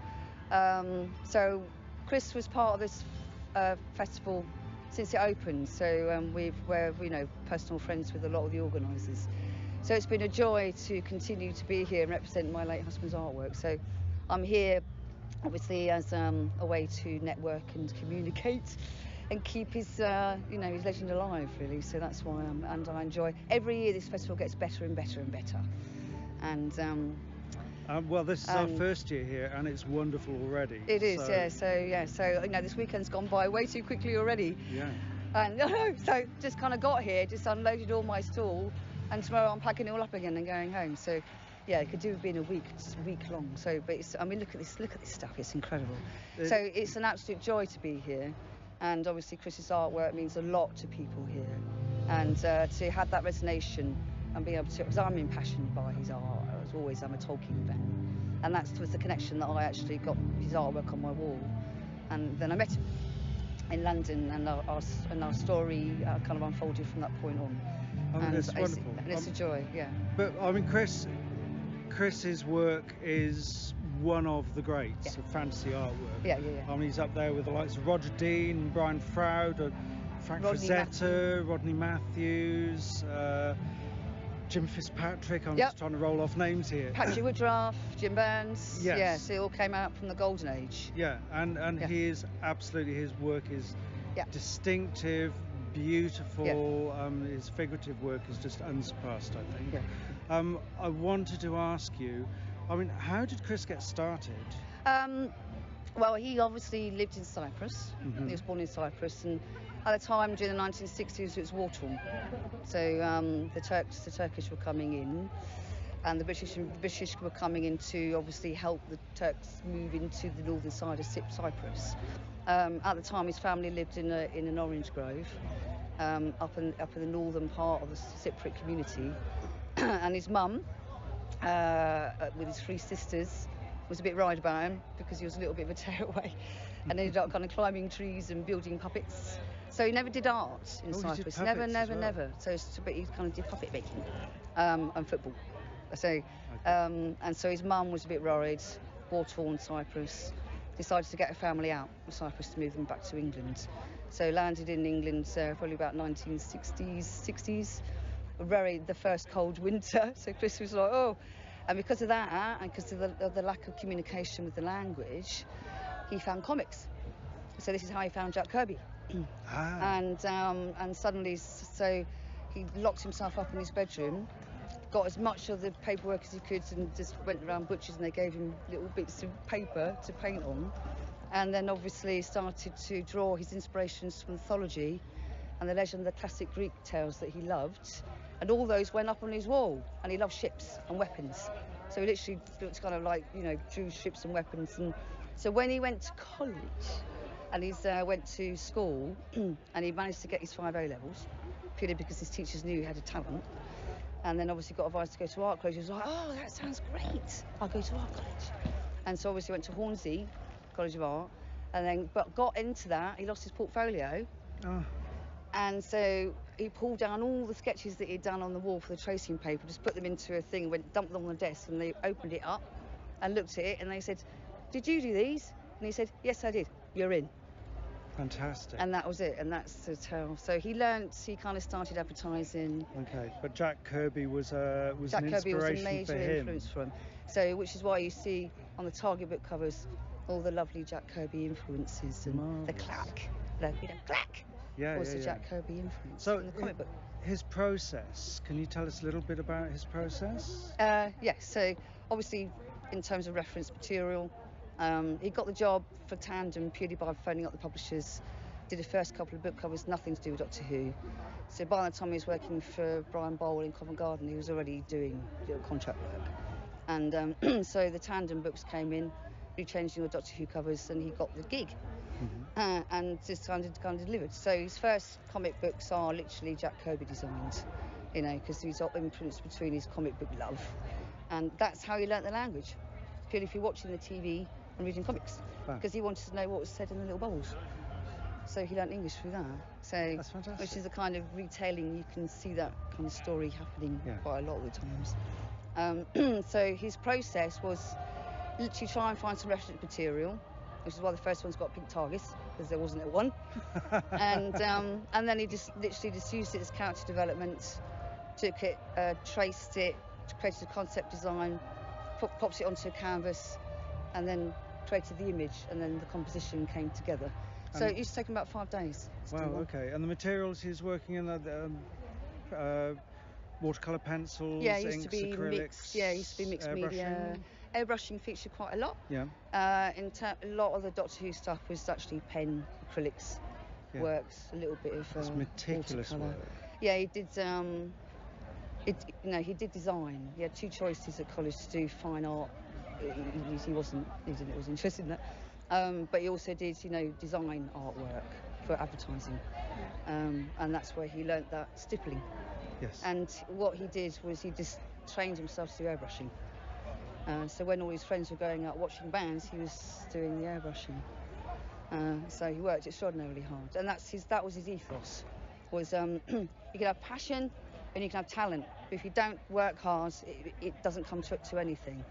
So Chris was part of this festival since it opened. So we're personal friends with a lot of the organisers. So it's been a joy to continue to be here and represent my late husband's artwork. So I'm here, obviously, as a way to network and communicate and keep his his legend alive, really. So that's why I enjoy. Every year this festival gets better and better and better. And well, this is our first year here, and it's wonderful already. It is, yeah. So this weekend's gone by way too quickly already. Yeah. And so just kind of got here, just unloaded all my stall, and tomorrow I'm packing it all up again and going home. So yeah, it could do with being a week long. So, but look at this stuff. It's incredible. So it's an absolute joy to be here. And obviously Chris's artwork means a lot to people here, and to have that resonation and being able to, because I'm impassioned by his art. I'm a Tolkien fan, and that was the connection that I actually got his artwork on my wall. And then I met him in London, and our story kind of unfolded from that point on. And it's wonderful. And it's a joy, yeah. But I mean, Chris's work is one of the greats of fantasy artwork. Yeah. I mean, he's up there with the likes of Roger Dean, Brian Froud, Frank Frazetta, Rodney Matthews, Jim Fitzpatrick. I'm just trying to roll off names here. Patrick Woodruff, Jim Burns. Yes. Yeah, so it all came out from the golden age. Yeah, and he is absolutely, his work is distinctive, beautiful. His figurative work is just unsurpassed, I think. Yeah. I wanted to ask you, I mean, how did Chris get started? Well, he obviously lived in Cyprus. Mm-hmm. He was born in Cyprus, and at the time during the 1960s it was war torn. So the Turkish were coming in, and the British were coming in to obviously help the Turks move into the northern side of Cyprus. At the time, his family lived in an orange grove up in the northern part of the Cypriot community, and his mum, with his 3 sisters, was a bit worried about him because he was a little bit of a tearaway, and ended up kind of climbing trees and building puppets. So he never did art in Cyprus. Never. So he kind of did puppet making and football. So and so his mum was a bit worried. War-torn Cyprus, decided to get a family out of Cyprus to move them back to England. So landed in England probably about 1960s. The first cold winter. So Chris was like, oh. And because of that, and because of the lack of communication with the language, he found comics. So this is how he found Jack Kirby. And suddenly, so he locked himself up in his bedroom, got as much of the paperwork as he could, and just went around butchers, and they gave him little bits of paper to paint on. And then obviously started to draw his inspirations from mythology and the legend of the classic Greek tales that he loved. And all those went up on his wall, and he loved ships and weapons. So he literally kind of like, drew ships and weapons. And so when he went to college, and he went to school, and he managed to get his 5 A-levels, purely because his teachers knew he had a talent. And then obviously got advised to go to art college. He was like, oh, that sounds great. I'll go to art college. And so obviously went to Hornsey College of Art, and then but got into that. He lost his portfolio. Oh. And so he pulled down all the sketches that he'd done on the wall for the tracing paper, just put them into a thing, dumped them on the desk, and they opened it up and looked at it, and they said, did you do these? And he said, yes, I did. You're in. Fantastic. And that was it, and that's the tale. So he kind of started advertising. Okay, but Jack Kirby was an inspiration Jack Kirby was a major for him. influence for him. So, which is why you see on the Target book covers all the lovely Jack Kirby influences, and the clack, clack. Was the Jack Kirby influence in the comic book. His process, can you tell us a little bit about his process? Yes, so obviously in terms of reference material, he got the job for Tandem purely by phoning up the publishers, did the first couple of book covers, nothing to do with Doctor Who. So by the time he was working for Brian Bowl in Covent Garden, he was already doing little contract work. And so the Tandem books came in, rechanging the Doctor Who covers, and he got the gig. Mm-hmm. And just kind of delivered. So his first comic books are literally Jack Kirby designed, because he's got influence between his comic book love, and that's how he learnt the language, purely through watching the TV and reading comics, because he wanted to know what was said in the little bubbles. So he learnt English through that. So, That's fantastic. which is a kind of retailing. You can see that kind of story happening Yeah. quite a lot of the times. So his process was literally try and find some reference material, which is why the first one's got pink targets, because there wasn't one. and then he just literally just used it as character development, took it, traced it, created a concept design, popped it onto a canvas, and then created the image, and then the composition came together. So it used to take him about 5 days. to do Wow, one. okay. And the materials he's working in are watercolour pencils, Yeah, it used inks, to be acrylics, mixed. Yeah, it used to be mixed media. Airbrushing featured quite a lot. Yeah. A lot of the Doctor Who stuff was actually pen, acrylics, Yeah. works, a little bit of It's meticulous watercolour. work. Yeah, he did. He did design. He had 2 choices at college to do fine art. He wasn't interested in that. But he also did, design artwork for advertising, and that's where he learnt that stippling. Yes. And what he did was he just trained himself to do airbrushing. So when all his friends were going out watching bands, he was doing the airbrushing. So he worked extraordinarily hard, and that was his ethos. Was you can have passion and you can have talent, but if you don't work hard, it doesn't come to anything.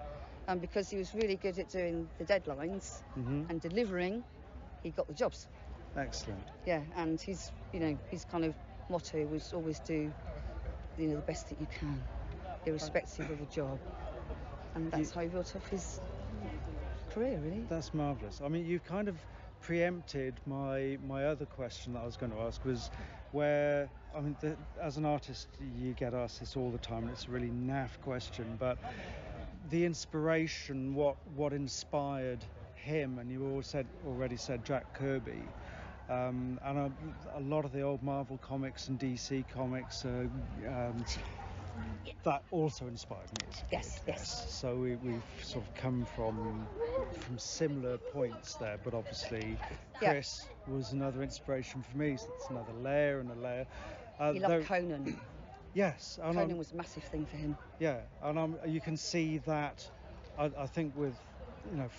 And because he was really good at doing the deadlines and delivering, he got the jobs. Excellent. Yeah, and his kind of motto was always do, the best that you can, irrespective of the job. And that's how he built up his career, really. That's marvellous. I mean, you've kind of preempted my other question that I was going to ask, was where, I mean, as an artist, you get asked this all the time, and it's a really naff question, but the inspiration, what inspired him, and you already said Jack Kirby, and a lot of the old Marvel comics and DC comics, that also inspired me. Yes. So we've sort of come from similar points there, but obviously Chris was another inspiration for me. So it's another layer and a layer. He loved Conan. Yes, and Conan was a massive thing for him. Yeah, and you can see that. I think with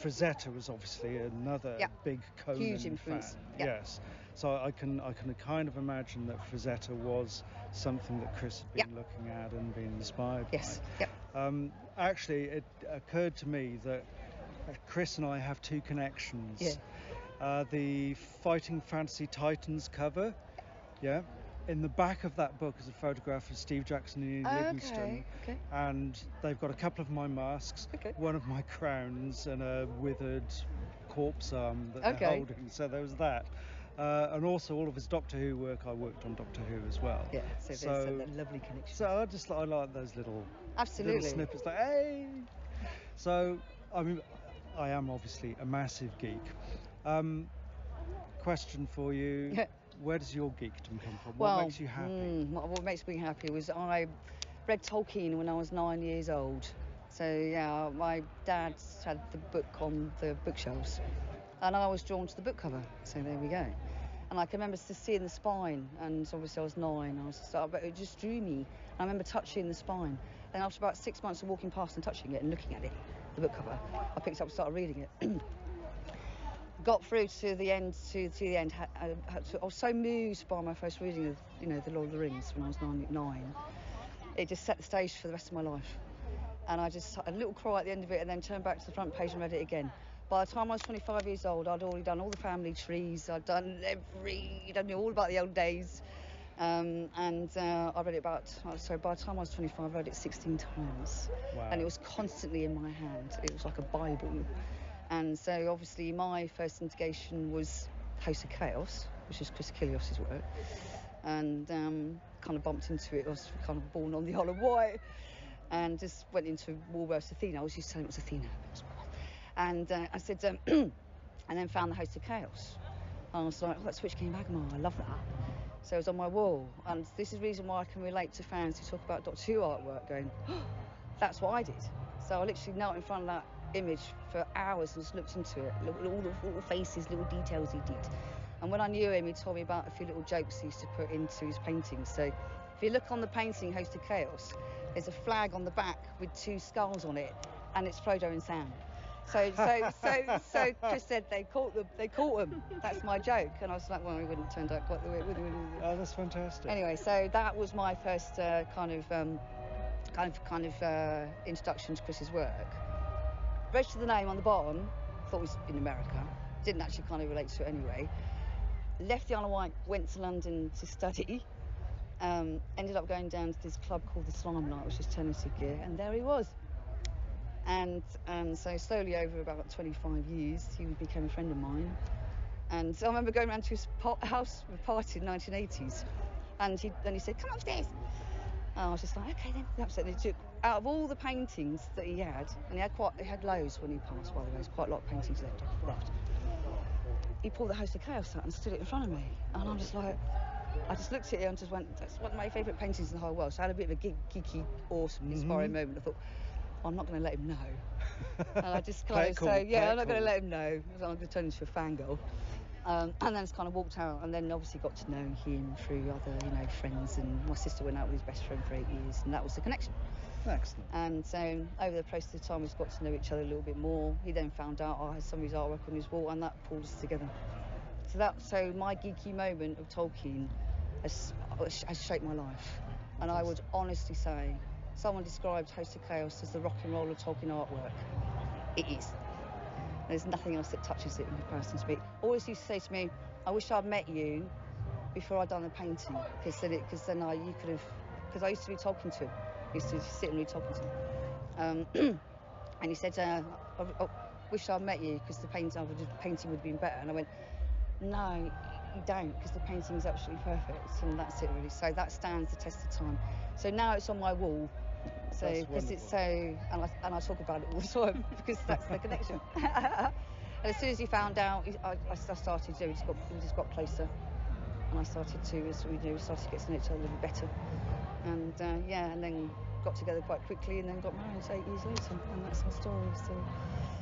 Frazetta was obviously another big Conan Huge influence. fan. Yeah. Yes, so I can kind of imagine that Frazetta was something that Chris had been looking at and being inspired by. Yes. Yep. Actually, it occurred to me that Chris and I have 2 connections. Yeah. The Fighting Fantasy Titans cover. Yeah. In the back of that book is a photograph of Steve Jackson and Ian Livingstone, and they've got a couple of my masks, one of my crowns, and a withered corpse arm that they're holding. So there was that, and also all of his Doctor Who work. I worked on Doctor Who as well. Yeah, so there's a lovely connection. So I like those little snippets. Like, hey. So I mean, I am obviously a massive geek. Question for you. Where does your geekdom come from? What makes you happy? What makes me happy was I read Tolkien when I was 9 years old. So yeah, my dad had the book on the bookshelves, and I was drawn to the book cover. So there we go. And I can remember just seeing the spine, and obviously I was 9. But it just drew me. I remember touching the spine. Then after about 6 months of walking past and touching it and looking at it, the book cover, I picked it up and started reading it. Got through to the end. I was so moved by my first reading of, the Lord of the Rings when I was 9. It just set the stage for the rest of my life. And I just had a little cry at the end of it, and then turned back to the front page and read it again. By the time I was 25 years old, I'd already done all the family trees. I'd done all about the old days. I read it by the time I was 25, I read it 16 times. Wow. And it was constantly in my hand. It was like a Bible. And so obviously my first instigation was Post Apoc, which is Chris Achilleos' work, and kind of bumped into it. I was kind of born on the Isle of Wight, and just went into Woolworth's Athena. I was used to telling it was Athena. And I said, and then found the Host of Chaos. And I was like, that's Switch King Magma, I love that. So it was on my wall, and this is the reason why I can relate to fans who talk about Doctor Who artwork, going, oh, that's what I did. So I literally knelt in front of that image for hours and just looked into it, all the little faces, little details he did. And when I knew him, he told me about a few little jokes he used to put into his paintings. So if you look on the painting Host of Chaos, there's a flag on the back with 2 skulls on it, and it's Frodo and Sam. So Chris said they caught them. That's my joke, and I was like, well, it wouldn't have turned out quite the way it would. Oh, that's fantastic. Anyway, so that was my first kind of introduction to Chris's work. Registered the name on the bottom. Thought it was in America. Didn't actually kind of relate to it anyway. Left the Isle of Wight, went to London to study. Ended up going down to this club called the Slimelight, which is tennis gear, and there he was. And so slowly over about 25 years, he became a friend of mine. And so I remember going around to his house party in the 1980s, and he said, "Come upstairs." And I was just like, "Okay then." So he took out of all the paintings that he had, and he had loads when he passed. By the way, there's quite a lot of paintings left. He pulled the Host of Chaos out and stood it in front of me, and I'm just like, I just looked at it and just went, "That's one of my favourite paintings in the whole world." So I had a bit of a geeky, awesome, inspiring moment. I thought, I'm not going to let him know. And I just kind of say, I'm not going to let him know. I'm going to turn into a fangirl. And then it's kind of walked out, and then obviously got to know him through other, friends. And my sister went out with his best friend for 8 years, and that was the connection. Excellent. And so over the process of time, we've got to know each other a little bit more. He then found out I had some of his artwork on his wall, and that pulled us together. So my geeky moment of Tolkien has shaped my life. And I would honestly say, someone described Host of Chaos as the rock and roll of Tolkien artwork. It is. There's nothing else that touches it in comparison to me. Always used to say to me, "I wish I'd met you before I'd done the painting, because I used to be talking to him. I used to sit and read talking to him. And he said, I wish I'd met you because the painting would have been better." And I went, "No, you don't, because the painting's absolutely perfect." And that's it really. So that stands the test of time. So now it's on my wall. So because it's so, and I talk about it all the time because that's the connection. And as soon as he found out, I started. We just got closer, and I started to, as we do, started to get to know each other a little better, and and then got together quite quickly, and then got married 8 years later, and that's our story. So.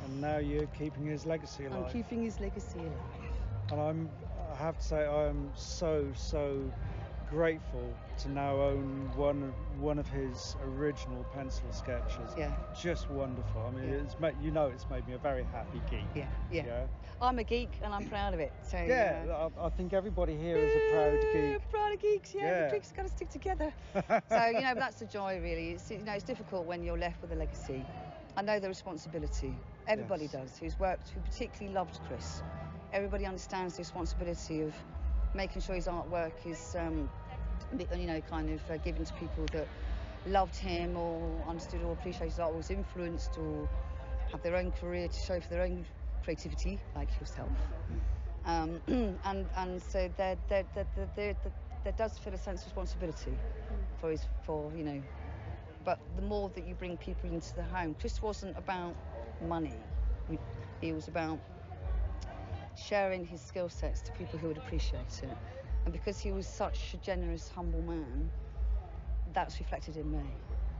And now you're keeping his legacy alive. I'm keeping his legacy alive. And I have to say, I am so grateful to now own one of his original pencil sketches. Yeah. Just wonderful. I mean, it's made me a very happy geek. Yeah. I'm a geek and I'm proud of it. So I think everybody here is a proud geek. Proud of geeks. The geeks got to stick together. So that's the joy really. It's difficult when you're left with a legacy. I know the responsibility. Everybody does. Who particularly loved Chris. Everybody understands the responsibility of making sure his artwork is, given to people that loved him or understood or appreciated his art, was influenced or have their own career to show for their own creativity, like yourself. And so there does feel a sense of responsibility But the more that you bring people into the home, Chris wasn't about money. He was about sharing his skill sets to people who would appreciate it. And because he was such a generous, humble man, that's reflected in me.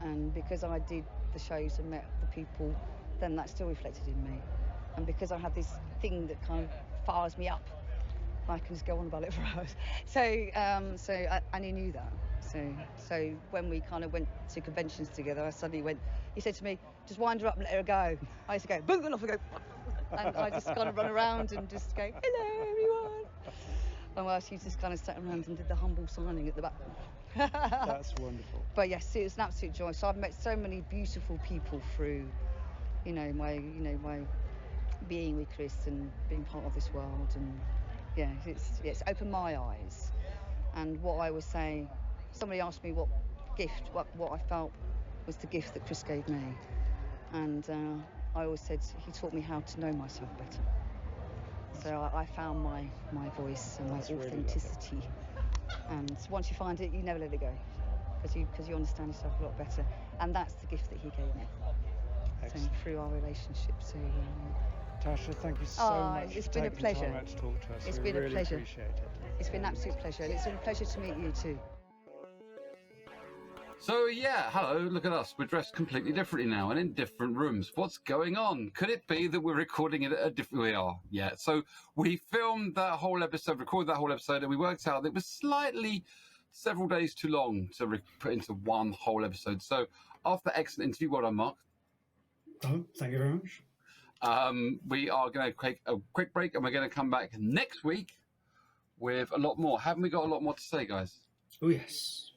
And because I did the shows and met the people, then that's still reflected in me. And because I had this thing that kind of fires me up, I can just go on about it for hours. And he knew that. So when we kind of went to conventions together, I suddenly went, he said to me, "Just wind her up and let her go." I used to go, boom, and off I go. And I just kind of run around and just go, "Hello, everyone." And well, she just kind of sat around and did the humble signing at the back. That's wonderful. But yes, it was an absolute joy. So I've met so many beautiful people through, my being with Chris and being part of this world. And it's opened my eyes. And what I was saying, somebody asked me what I felt was the gift that Chris gave me. And I always said he taught me how to know myself better. So I found my voice and my authenticity. Really, and once you find it, you never let it go, because you understand yourself a lot better. And that's the gift that he gave me. So through our relationship. So Tasha, thank you so much. It's been a pleasure. Time out to talk to us. It's been a pleasure. Appreciate it. It's been an absolute pleasure, and it's been a pleasure to meet you too. So hello, look at us. We're dressed completely differently now and in different rooms. What's going on? Could it be that we're recording it at a different... We are, yeah. So we filmed that whole episode, recorded that whole episode, and we worked out that it was slightly several days too long to put into one whole episode. So after the excellent interview, well done, Mark. Oh, thank you very much. We are going to take a quick break, and we're going to come back next week with a lot more. Haven't we got a lot more to say, guys? Oh, yes.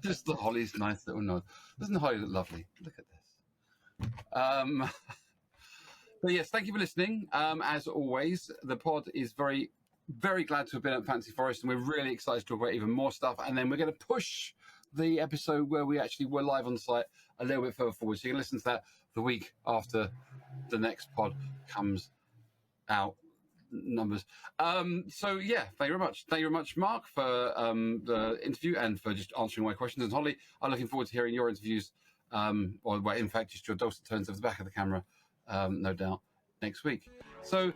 Just the Holly's nice little nod. Doesn't Holly look lovely? Look at this. But yes, thank you for listening. As always, the pod is very, very glad to have been at Fancy Forest, and we're really excited to talk about even more stuff. And then we're going to push the episode where we actually were live on site a little bit further forward. So you can listen to that the week after the next pod comes out. Numbers. So yeah, thank you very much. Thank you very much, Mark, for the interview and for just answering my questions. And Holly, I'm looking forward to hearing your interviews, or well, in fact, just your dulcet tones of the back of the camera, no doubt, next week. So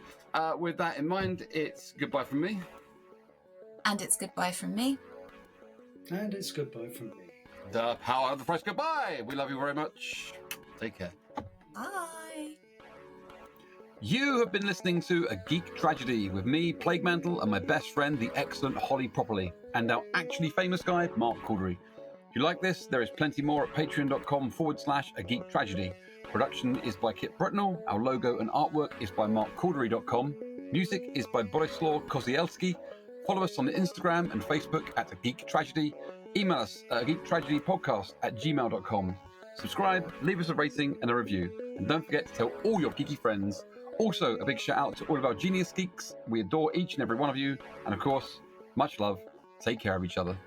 with that in mind, it's goodbye from me. And it's goodbye from me. And it's goodbye from me. The power of the press goodbye. We love you very much. Take care. Bye. You have been listening to A Geek Tragedy with me, Plague Mantle, and my best friend, the excellent Holly Properly, and our actually famous guy, Mark Caldery. If you like this, there is plenty more at patreon.com/A Geek Tragedy. Production is by Kit Brutnell. Our logo and artwork is by markcaldery.com. Music is by Borislaw Kozielski. Follow us on Instagram and Facebook at A Geek Tragedy. Email us at geektragedypodcast@gmail.com. Subscribe, leave us a rating and a review. And don't forget to tell all your geeky friends. Also, a big shout out to all of our genius geeks. We adore each and every one of you. And of course, much love. Take care of each other.